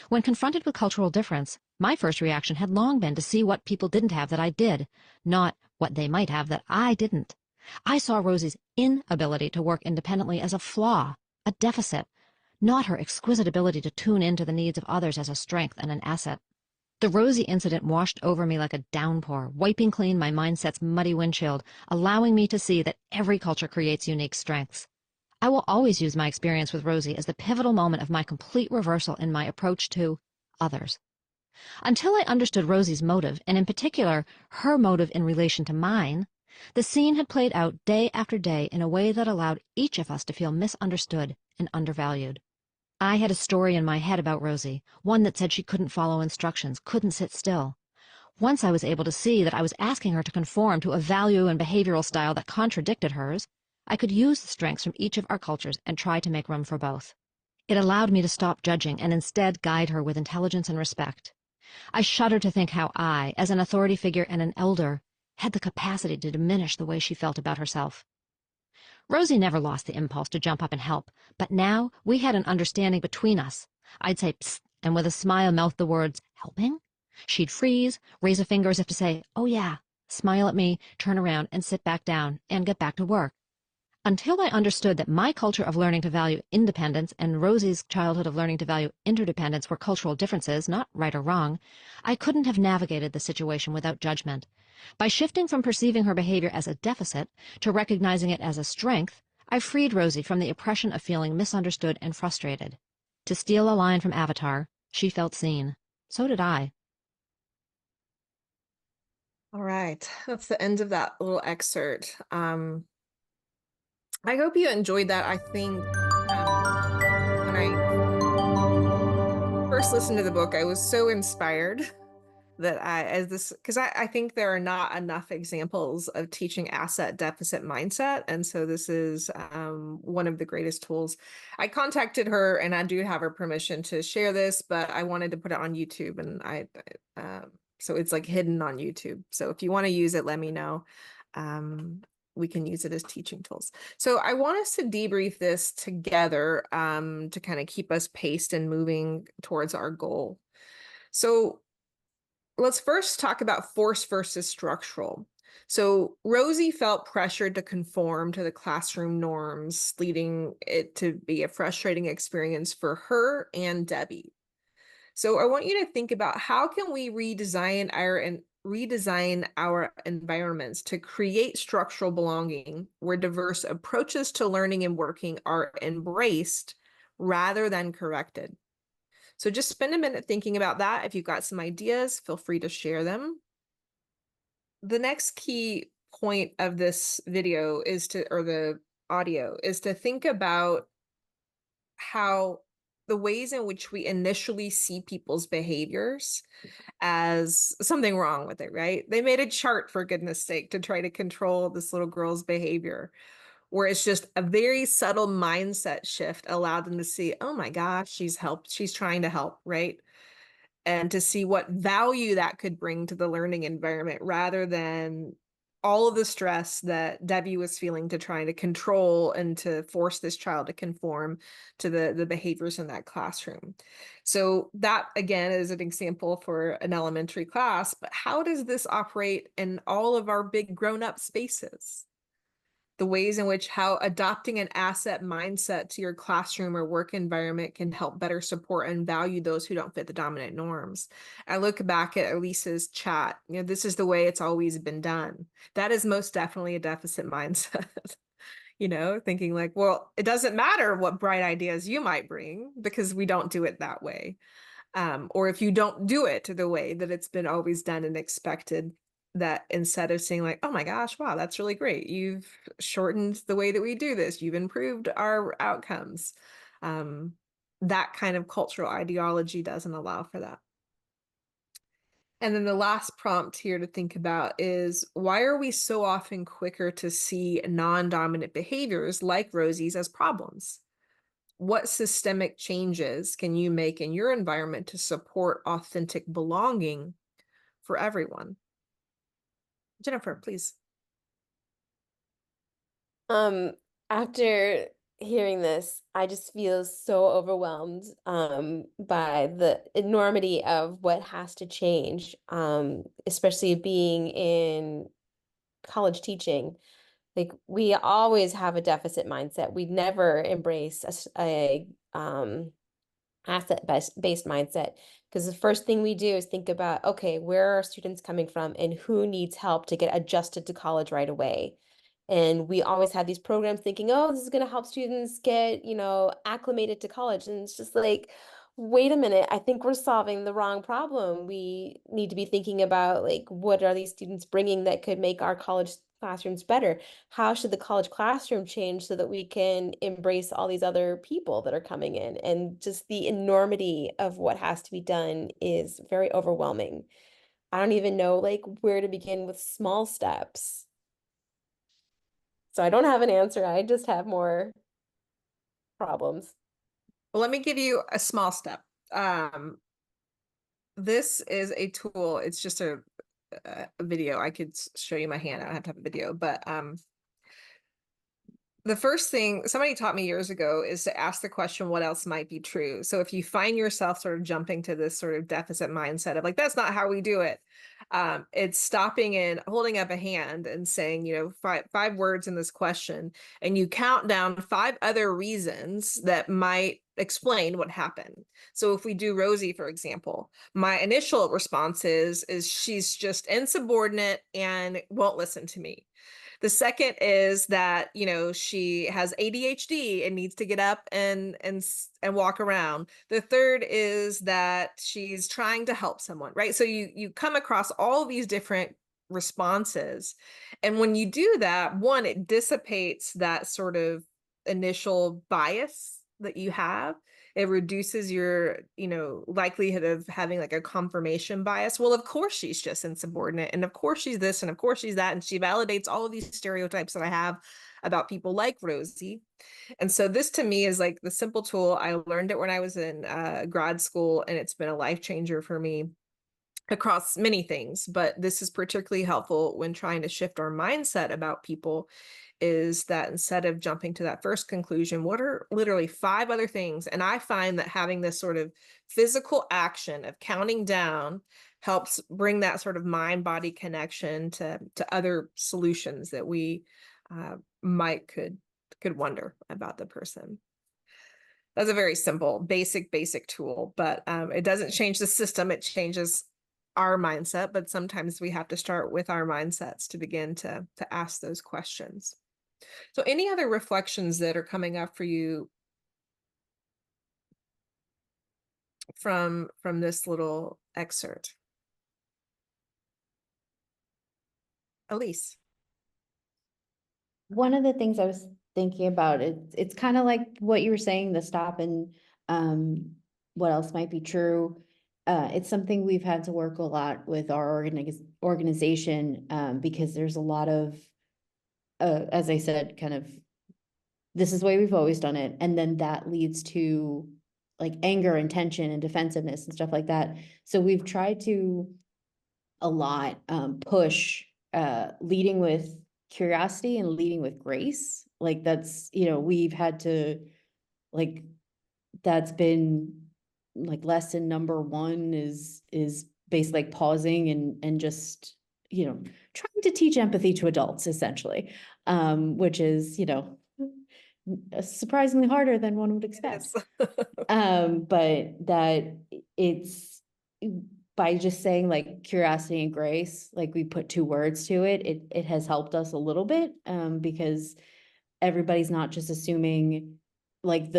When confronted with cultural difference, my first reaction had long been to see what people didn't have that I did, not what they might have that I didn't. I saw Rosie's inability to work independently as a flaw, a deficit, not her exquisite ability to tune into the needs of others as a strength and an asset. The Rosie incident washed over me like a downpour, wiping clean my mindset's muddy windshield, allowing me to see that every culture creates unique strengths. I will always use my experience with Rosie as the pivotal moment of my complete reversal in my approach to others. Until I understood Rosie's motive, and in particular, her motive in relation to mine, the scene had played out day after day in a way that allowed each of us to feel misunderstood and undervalued. I had a story in my head about Rosie, one that said she couldn't follow instructions, couldn't sit still. Once I was able to see that I was asking her to conform to a value and behavioral style that contradicted hers, I could use the strengths from each of our cultures and try to make room for both. It allowed me to stop judging and instead guide her with intelligence and respect. I shudder to think how I, as an authority figure and an elder, had the capacity to diminish the way she felt about herself. Rosie never lost the impulse to jump up and help, but now we had an understanding between us. I'd say, "Psst," and with a smile mouth the words, "Helping?" She'd freeze, raise a finger as if to say, "Oh yeah," smile at me, turn around and sit back down, and get back to work. Until I understood that my culture of learning to value independence and Rosie's childhood of learning to value interdependence were cultural differences, not right or wrong, I couldn't have navigated the situation without judgment. By shifting from perceiving her behavior as a deficit to recognizing it as a strength, I freed Rosie from the oppression of feeling misunderstood and frustrated. To steal a line from Avatar, she felt seen. So did I. All right, that's the end of that little excerpt. I hope you enjoyed that. I think when I first listened to the book, I was so inspired that because I think there are not enough examples of teaching asset deficit mindset. And so this is one of the greatest tools. I contacted her and I do have her permission to share this, but I wanted to put it on YouTube and so it's like hidden on YouTube. So if you want to use it, let me know. We can use it as teaching tools. So I want us to debrief this together to kind of keep us paced and moving towards our goal. So let's first talk about force versus structural. So Rosie felt pressured to conform to the classroom norms, leading it to be a frustrating experience for her and Debbie. So I want you to think about how can we redesign our environments to create structural belonging where diverse approaches to learning and working are embraced rather than corrected. So just spend a minute thinking about that. If you've got some ideas, feel free to share them. The next key point of this video or the audio is to think about how the ways in which we initially see people's behaviors as something wrong with it, right? They made a chart, for goodness sake, to try to control this little girl's behavior, where it's just a very subtle mindset shift allowed them to see, oh my gosh, she's trying to help, right? And to see what value that could bring to the learning environment rather than all of the stress that Debbie was feeling to try to control and to force this child to conform to the behaviors in that classroom. So that, again, is an example for an elementary class, but how does this operate in all of our big grown-up spaces? The ways in which how adopting an asset mindset to your classroom or work environment can help better support and value those who don't fit the dominant norms. I look back at Elisa's chat, this is the way it's always been done. That is most definitely a deficit mindset. Thinking like, well, it doesn't matter what bright ideas you might bring because we don't do it that way. Or if you don't do it the way that it's been always done and expected, that instead of saying like, oh my gosh, wow, that's really great. You've shortened the way that we do this. You've improved our outcomes. That kind of cultural ideology doesn't allow for that. And then the last prompt here to think about is, why are we so often quicker to see non-dominant behaviors like Rosie's as problems? What systemic changes can you make in your environment to support authentic belonging for everyone? Jennifer, please. After hearing this, I just feel so overwhelmed by the enormity of what has to change, especially being in college teaching. Like, we always have a deficit mindset. We never embrace a asset-based mindset, because the first thing we do is think about, okay, where are students coming from and who needs help to get adjusted to college right away. And we always have these programs thinking, oh, this is going to help students get, acclimated to college. And it's just like, wait a minute, I think we're solving the wrong problem. We need to be thinking about, like, what are these students bringing that could make our college classrooms better? How should the college classroom change so that we can embrace all these other people that are coming in? And just the enormity of what has to be done is very overwhelming. I don't even know, like, where to begin with small steps. So I don't have an answer. I just have more problems. Well, let me give you a small step. This is a tool. It's just a video. I could show you my hand. I don't have to have a video, but the first thing somebody taught me years ago is to ask the question, what else might be true? So if you find yourself sort of jumping to this sort of deficit mindset of like, that's not how we do it. It's stopping and holding up a hand and saying, five words in this question, and you count down 5 other reasons that might explain what happened. So if we do Rosie, for example, my initial response is she's just insubordinate and won't listen to me. The second is that, she has ADHD and needs to get up and walk around. The third is that she's trying to help someone, right? So you come across all these different responses. And when you do that, one, it dissipates that sort of initial bias that you have. It reduces your, likelihood of having like a confirmation bias. Well, of course she's just insubordinate, and of course she's this, and of course she's that, and she validates all of these stereotypes that I have about people like Rosie. And so this to me is like the simple tool. I learned it when I was in grad school, and it's been a life changer for me across many things, but this is particularly helpful when trying to shift our mindset about people, is that instead of jumping to that first conclusion, what are literally 5 other things? And I find that having this sort of physical action of counting down helps bring that sort of mind-body connection to other solutions that we might could wonder about the person. That's a very simple, basic tool, but it doesn't change the system. It changes our mindset, but sometimes we have to start with our mindsets to begin to ask those questions. So any other reflections that are coming up for you from this little excerpt? Elise. One of the things I was thinking about, it's kind of like what you were saying, the stop and what else might be true. It's something we've had to work a lot with our organization because there's a lot of, as I said, kind of, this is the way we've always done it. And then that leads to like anger and tension and defensiveness and stuff like that. So we've tried to a lot push leading with curiosity and leading with grace. Like that's, we've had to, like, that's been like lesson number 1 is basically like pausing and just, trying to teach empathy to adults essentially, which is, surprisingly harder than one would expect. But that it's by just saying like curiosity and grace, like we put 2 words to it, it has helped us a little bit because everybody's not just assuming like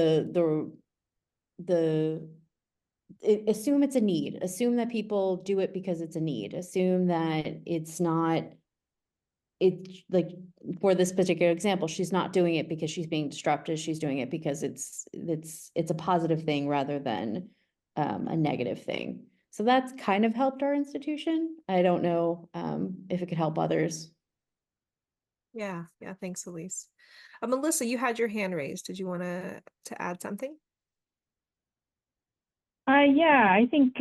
assume it's a need, assume that people do it because it's a need, assume that it's not, it's like for this particular example, she's not doing it because she's being disruptive, she's doing it because it's a positive thing rather than a negative thing. So that's kind of helped our institution. I don't know if it could help others. Yeah, thanks, Elise. Melissa, you had your hand raised. Did you want to add something? Yeah, I think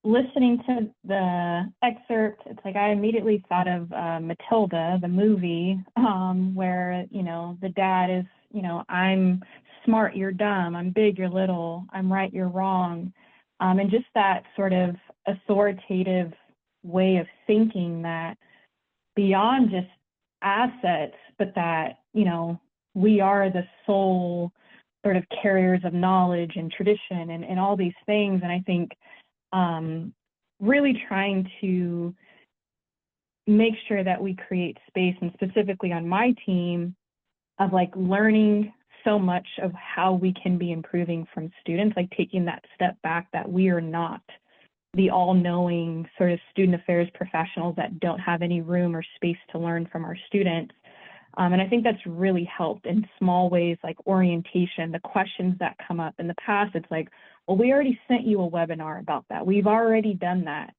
listening to the excerpt, it's like I immediately thought of Matilda, the movie, where, the dad is, I'm smart, you're dumb, I'm big, you're little, I'm right, you're wrong. And just that sort of authoritative way of thinking that beyond just assets, but that, we are the sole sort of carriers of knowledge and tradition and all these things. And I think really trying to make sure that we create space, and specifically on my team, of like learning so much of how we can be improving from students, like taking that step back that we are not the all-knowing sort of student affairs professionals that don't have any room or space to learn from our students. And I think that's really helped in small ways, like orientation, the questions that come up in the past. It's like, well, we already sent you a webinar about that. We've already done that.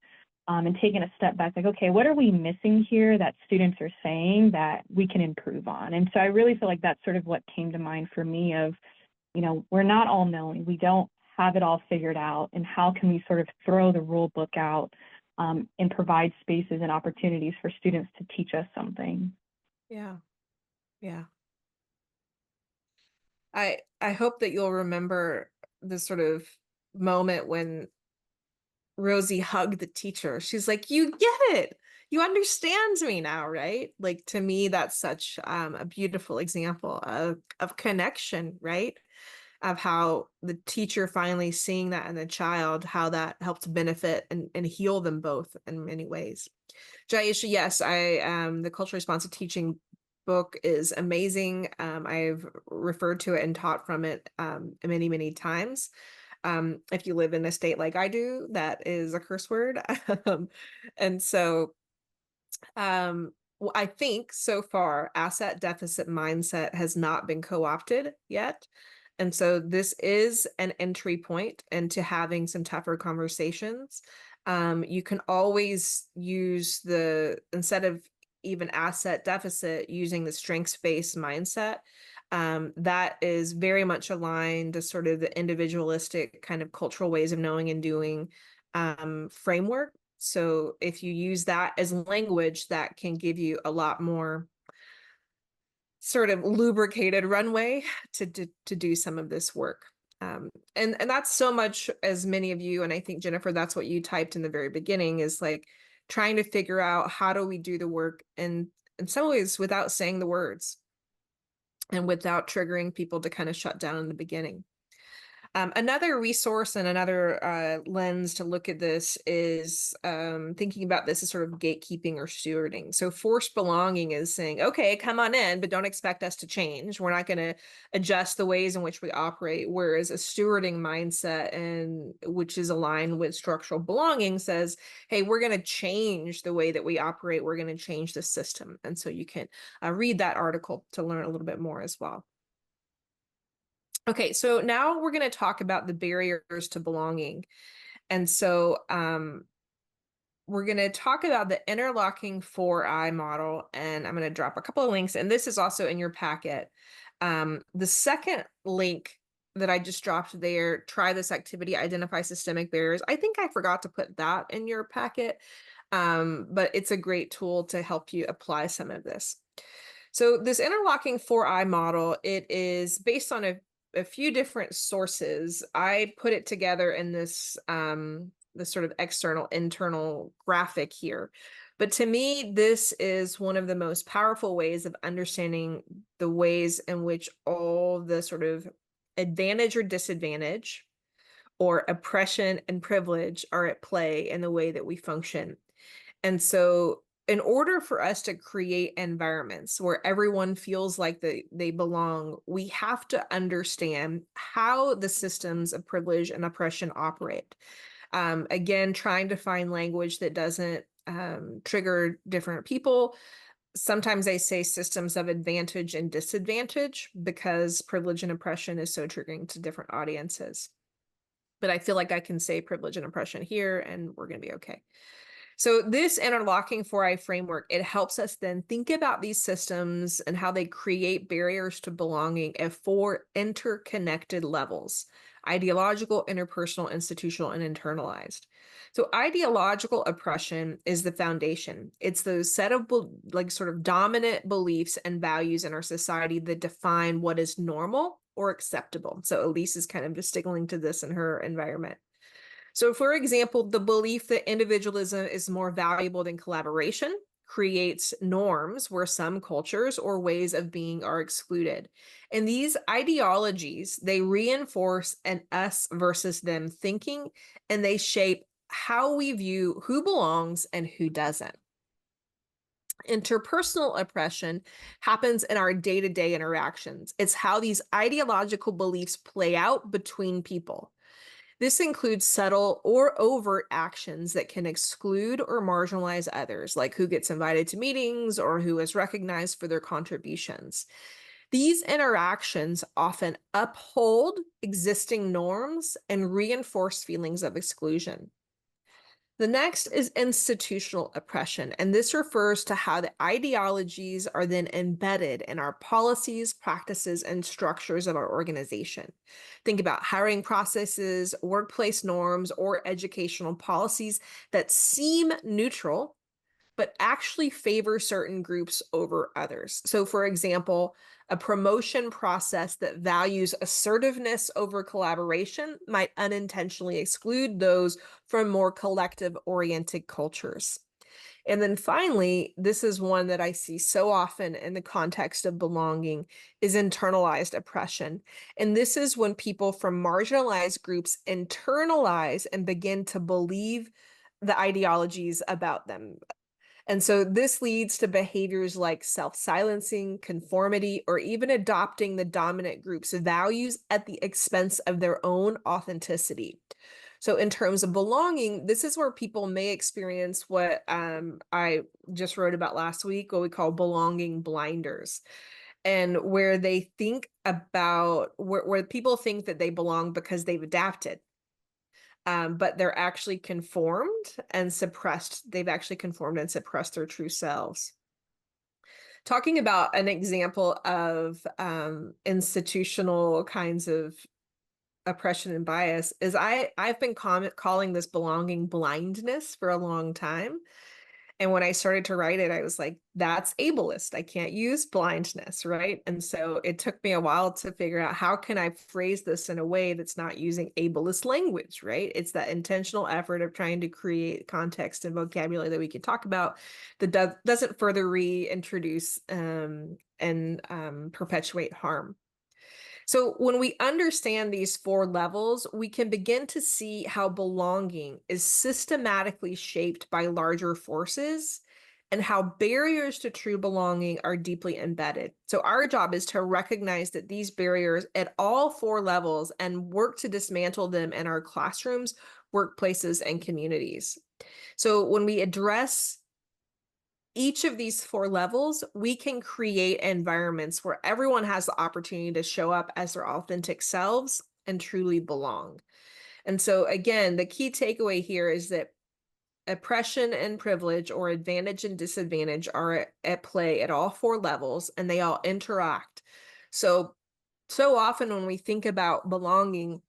And taking a step back, like, okay, what are we missing here that students are saying that we can improve on? And so I really feel like that's sort of what came to mind for me of, we're not all knowing. We don't have it all figured out. And how can we sort of throw the rule book out and provide spaces and opportunities for students to teach us something? Yeah. I hope that you'll remember the sort of moment when Rosie hugged the teacher. She's like, you get it. You understand me now, right? Like, to me, that's such a beautiful example of connection, right? Of how the teacher finally seeing that in the child, how that helps benefit and heal them both in many ways. Jaisha, yes, the culturally responsive teaching book is amazing. I've referred to it and taught from it many times. If you live in a state like I do, that is a curse word. And so I think so far asset deficit mindset has not been co-opted yet. And so this is an entry point into having some tougher conversations. You can always use instead of even asset deficit, using the strengths-based mindset. That is very much aligned to sort of the individualistic kind of cultural ways of knowing and doing framework. So if you use that as language, that can give you a lot more sort of lubricated runway to do some of this work. And that's so much, as many of you, and I think Jennifer, that's what you typed in the very beginning, is like trying to figure out how do we do the work and in some ways without saying the words and without triggering people to kind of shut down in the beginning. Another resource and another lens to look at this is thinking about this as sort of gatekeeping or stewarding. So forced belonging is saying, okay, come on in, but don't expect us to change. We're not going to adjust the ways in which we operate. Whereas a stewarding mindset, and which is aligned with structural belonging, says, hey, we're going to change the way that we operate. We're going to change the system. And so you can read that article to learn a little bit more as well. Okay, so now we're going to talk about the barriers to belonging. And so we're going to talk about the interlocking 4I model, and I'm going to drop a couple of links, and this is also in your packet. The second link that I just dropped there, try this activity, identify systemic barriers. I think I forgot to put that in your packet, but it's a great tool to help you apply some of this. So this interlocking 4I model, it is based on a few different sources. I put it together in this this sort of external internal graphic here. But to me, this is one of the most powerful ways of understanding the ways in which all the sort of advantage or disadvantage or oppression and privilege are at play in the way that we function. And so in order for us to create environments where everyone feels like they belong, we have to understand how the systems of privilege and oppression operate. Again, trying to find language that doesn't trigger different people. Sometimes I say systems of advantage and disadvantage because privilege and oppression is so triggering to different audiences. But I feel like I can say privilege and oppression here and we're going to be okay. So this interlocking 4I framework, it helps us then think about these systems and how they create barriers to belonging at 4 interconnected levels: ideological, interpersonal, institutional, and internalized. So ideological oppression is the foundation. It's those set of like sort of dominant beliefs and values in our society that define what is normal or acceptable. So Elise is kind of just signaling to this in her environment. So for example, the belief that individualism is more valuable than collaboration creates norms where some cultures or ways of being are excluded. And these ideologies, they reinforce an us versus them thinking, and they shape how we view who belongs and who doesn't. Interpersonal oppression happens in our day-to-day interactions. It's how these ideological beliefs play out between people. This includes subtle or overt actions that can exclude or marginalize others, like who gets invited to meetings or who is recognized for their contributions. These interactions often uphold existing norms and reinforce feelings of exclusion. The next is institutional oppression, and this refers to how the ideologies are then embedded in our policies, practices, and structures of our organization. Think about hiring processes, workplace norms, or educational policies that seem neutral, but actually favor certain groups over others. So for example, a promotion process that values assertiveness over collaboration might unintentionally exclude those from more collective-oriented cultures. And then finally, this is one that I see so often in the context of belonging, is internalized oppression. And this is when people from marginalized groups internalize and begin to believe the ideologies about them. And so this leads to behaviors like self-silencing, conformity, or even adopting the dominant group's values at the expense of their own authenticity. So in terms of belonging, this is where people may experience what I just wrote about last week, what we call belonging blinders. and where they think about where people think that they belong because they've adapted. But they're actually conformed and suppressed. They've actually conformed and suppressed their true selves. Talking about an example of institutional kinds of oppression and bias is I've been calling this belonging blindness for a long time. And when I started to write it, I was like, that's ableist. I can't use blindness, right? And so it took me a while to figure out how can I phrase this in a way that's not using ableist language, right? It's that intentional effort of trying to create context and vocabulary that we can talk about that doesn't further reintroduce and perpetuate harm. So when we understand these 4 levels, we can begin to see how belonging is systematically shaped by larger forces and how barriers to true belonging are deeply embedded. So our job is to recognize that these barriers at all 4 levels and work to dismantle them in our classrooms, workplaces, and communities. So when we address each of these 4 levels, we can create environments where everyone has the opportunity to show up as their authentic selves and truly belong. And so again, the key takeaway here is that oppression and privilege, or advantage and disadvantage, are at play at all 4 levels, and they all interact. So often when we think about belonging,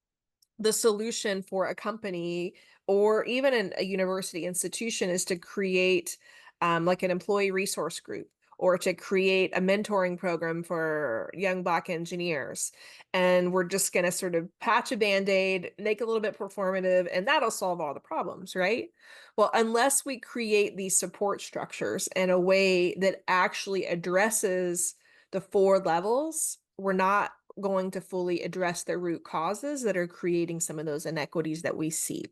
the solution for a company or even a university institution is to create like an employee resource group, or to create a mentoring program for young Black engineers. And we're just going to sort of patch a Band-Aid, make a little bit performative, and that'll solve all the problems, right? Well, unless we create these support structures in a way that actually addresses the 4 levels, we're not going to fully address the root causes that are creating some of those inequities that we see.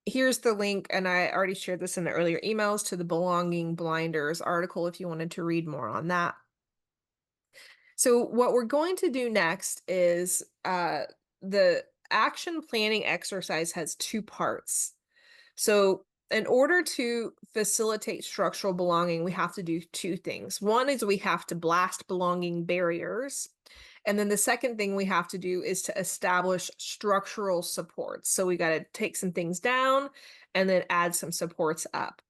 Here's the link, and I already shared this in the earlier emails, to the Belonging Blinders article if you wanted to read more on that. So what we're going to do next is the action planning exercise has 2 parts. So in order to facilitate structural belonging, we have to do 2 things. One is we have to blast belonging barriers. And then the second thing we have to do is to establish structural supports. So we got to take some things down and then add some supports up.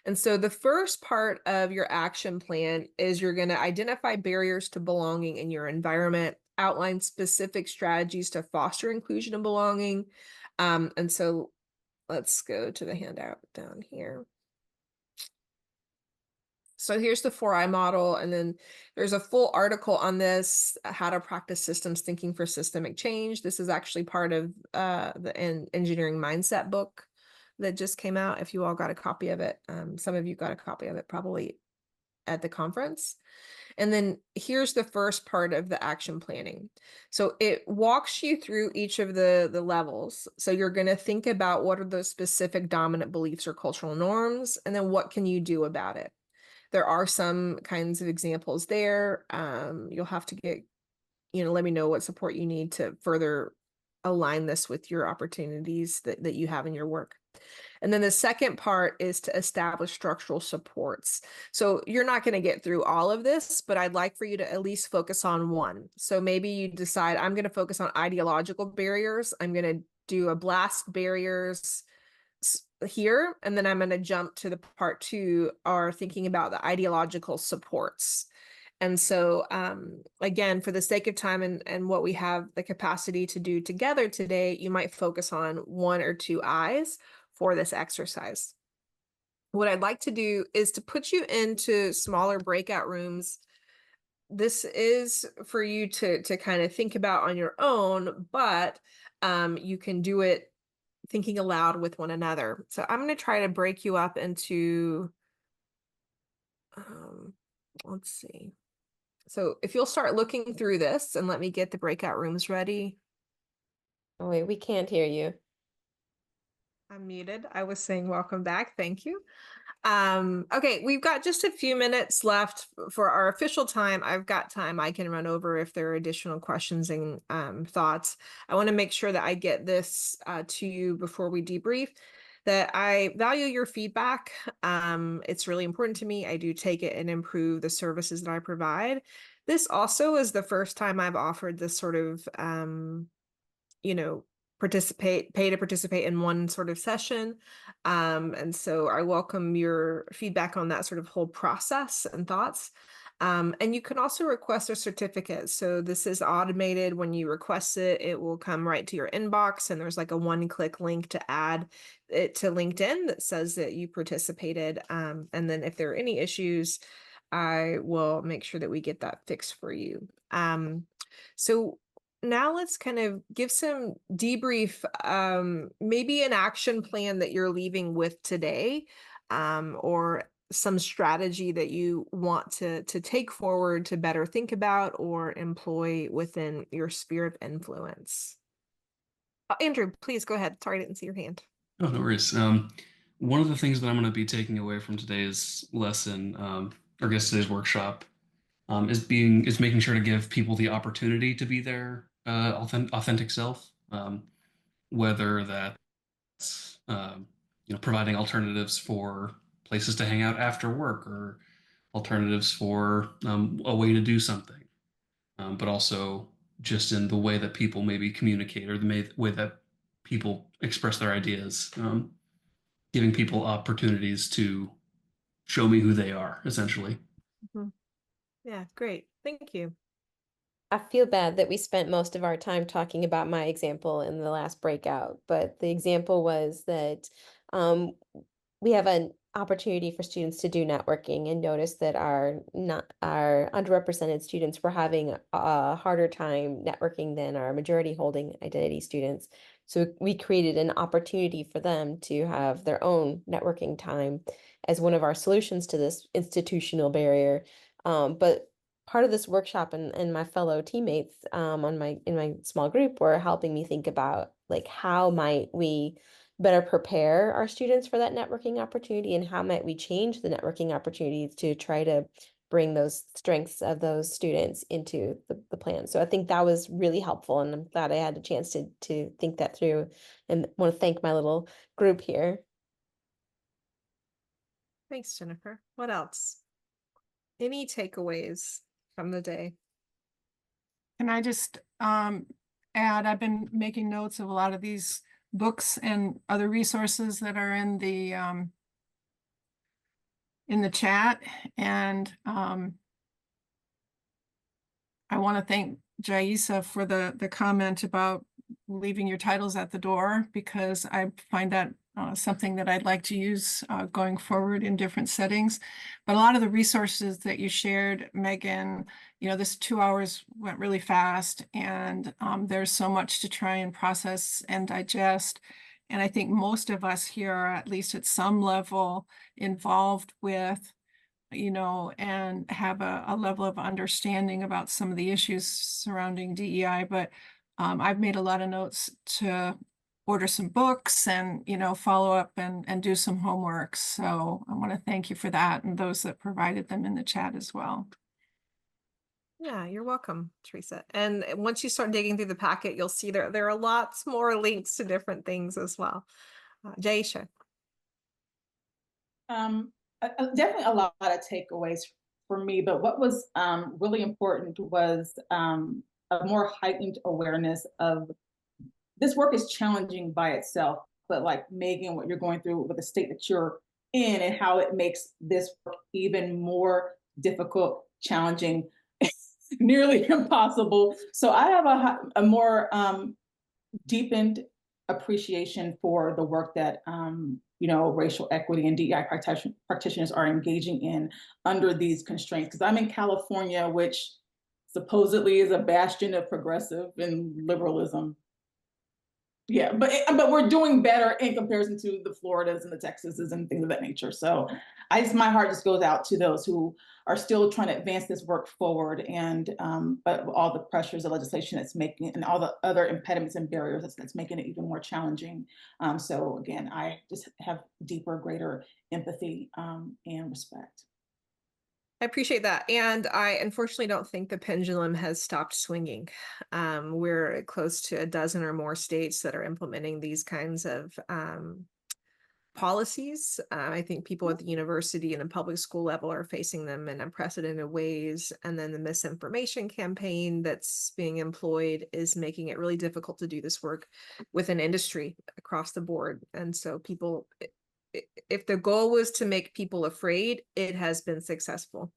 And so the first part of your action plan is you're going to identify barriers to belonging in your environment, outline specific strategies to foster inclusion and belonging. And so let's go to the handout down here. So here's the 4I model, and then there's a full article on this, how to practice systems thinking for systemic change. This is actually part of the engineering mindset book that just came out. If you all got a copy of it, some of you got a copy of it probably at the conference. And then here's the first part of the action planning. So it walks you through each of the levels. So you're going to think about what are those specific dominant beliefs or cultural norms, and then what can you do about it? There are some kinds of examples there. You'll have to get, let me know what support you need to further align this with your opportunities that you have in your work. And then the second part is to establish structural supports. So you're not going to get through all of this, but I'd like for you to at least focus on one. So maybe you decide, I'm going to focus on ideological barriers. I'm going to do a blast barriers here, and then I'm going to jump to the part 2, are thinking about the ideological supports. And so again, for the sake of time and what we have the capacity to do together today, you might focus on 1 or 2 I's for this exercise. What I'd like to do is to put you into smaller breakout rooms. This is for you to kind of think about on your own, but you can do it thinking aloud with one another. So I'm going to try to break you up into, let's see. So if you'll start looking through this and let me get the breakout rooms ready. Oh, wait, we can't hear you. I'm muted. I was saying welcome back. Thank you. Okay, we've got just a few minutes left for our official time. I've got time I can run over if there are additional questions and thoughts. I want to make sure that I get this to you before we debrief. that I value your feedback. It's really important to me. I do take it and improve the services that I provide. This also is the first time I've offered this sort of, you know, pay to participate in one sort of session. And so I welcome your feedback on that sort of whole process and thoughts. And you can also request a certificate. So this is automated. When you request it, it will come right to your inbox, and there's like a one-click link to add it to LinkedIn that says that you participated. And then if there are any issues, I will make sure that we get that fixed for you. So now let's kind of give some debrief, maybe an action plan that you're leaving with today, or some strategy that you want to take forward to better think about or employ within your sphere of influence. Andrew, please go ahead. Sorry, I didn't see your hand. Oh, no worries. One of the things that I'm going to be taking away from today's lesson, or I guess today's workshop, is making sure to give people the opportunity to be their authentic self, whether that's providing alternatives for places to hang out after work, or alternatives for a way to do something, but also just in the way that people maybe communicate, or the way that people express their ideas, giving people opportunities to show me who they are, essentially. Mhm. Yeah, great. Thank you. I feel bad that we spent most of our time talking about my example in the last breakout, but the example was that um, we have an opportunity for students to do networking, and notice that our underrepresented students were having a harder time networking than our majority holding identity students. So we created an opportunity for them to have their own networking time as one of our solutions to this institutional barrier. But part of this workshop, and my fellow teammates in my small group were helping me think about, like, how might we better prepare our students for that networking opportunity, and how might we change the networking opportunities to try to bring those strengths of those students into the plan. So I think that was really helpful, and I'm glad I had a chance to think that through, and want to thank my little group here. Thanks, Jennifer. What else? Any takeaways from the day? Can I just add, I've been making notes of a lot of these books and other resources that are in the chat, and I want to thank Jaisa for the comment about leaving your titles at the door, because I find that something that I'd like to use going forward in different settings. But a lot of the resources that you shared, Megan, this 2 hours went really fast, and there's so much to try and process and digest. And I think most of us here are at least at some level involved with, and have a level of understanding about some of the issues surrounding DEI. But I've made a lot of notes to order some books and, follow up and do some homework. So I want to thank you for that, and those that provided them in the chat as well. Yeah, you're welcome, Teresa. And once you start digging through the packet, you'll see there are lots more links to different things as well. Jaisha. Definitely a lot of takeaways for me, but what was really important was a more heightened awareness of this work is challenging by itself, but like Megan, what you're going through with the state that you're in, and how it makes this work even more difficult, challenging, nearly impossible. So I have a more deepened appreciation for the work that racial equity and DEI practitioners are engaging in under these constraints. Because I'm in California, which supposedly is a bastion of progressive and liberalism. Yeah, but we're doing better in comparison to the Floridas and the Texases and things of that nature. So my heart just goes out to those who are still trying to advance this work forward, and but all the pressures of legislation that's making it, and all the other impediments and barriers that's making it even more challenging. So again, I just have deeper, greater empathy and respect. I appreciate that. And I unfortunately don't think the pendulum has stopped swinging. We're close to a dozen or more states that are implementing these kinds of policies. I think people at the university and the public school level are facing them in unprecedented ways. And then the misinformation campaign that's being employed is making it really difficult to do this work within industry across the board. And so people, if the goal was to make people afraid, it has been successful.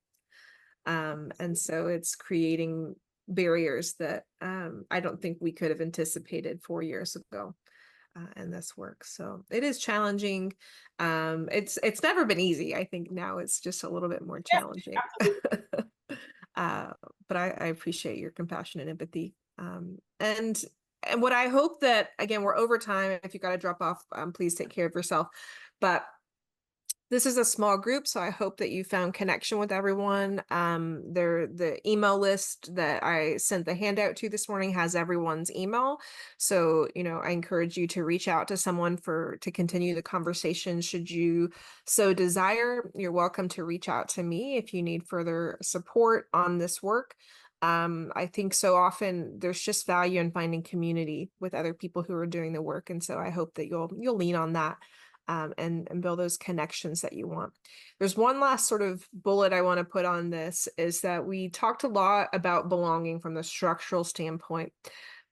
And so it's creating barriers that I don't think we could have anticipated 4 years ago. In this work. So it is challenging. It's never been easy. I think now it's just a little bit more challenging. But I appreciate your compassion and empathy. And what I hope that, again, we're over time. If you got to drop off, please take care of yourself. But this is a small group, so I hope that you found connection with everyone. The email list that I sent the handout to this morning has everyone's email. So, I encourage you to reach out to someone to continue the conversation. Should you so desire, you're welcome to reach out to me if you need further support on this work. I think so often there's just value in finding community with other people who are doing the work. And so I hope that you'll lean on that. And build those connections that you want. There's one last sort of bullet I want to put on this is that we talked a lot about belonging from the structural standpoint,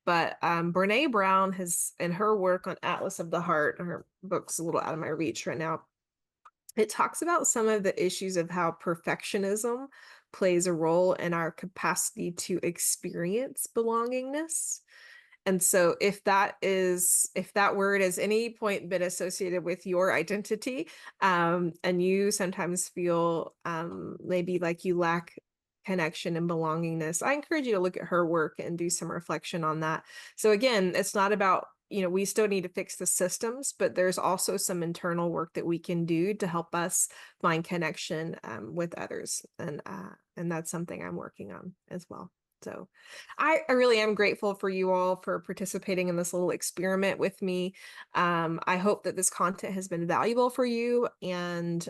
but Brene Brown has, in her work on Atlas of the Heart, her book's a little out of my reach right now, it talks about some of the issues of how perfectionism plays a role in our capacity to experience belongingness. And so if that word has any point been associated with your identity, and you sometimes feel maybe like you lack connection and belongingness, I encourage you to look at her work and do some reflection on that. So again, it's not about, we still need to fix the systems, but there's also some internal work that we can do to help us find connection with others. And that's something I'm working on as well. So I really am grateful for you all for participating in this little experiment with me. I hope that this content has been valuable for you, and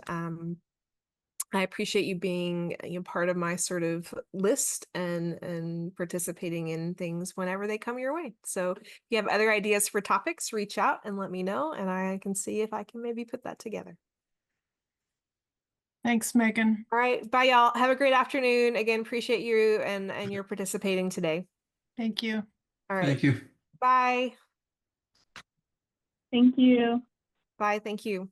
I appreciate you being part of my sort of list and participating in things whenever they come your way. So if you have other ideas for topics, reach out and let me know, and I can see if I can maybe put that together. Thanks, Megan. All right. Bye, y'all. Have a great afternoon. Again, appreciate you and your participating today. Thank you. All right. Thank you. Bye. Thank you. Bye. Thank you.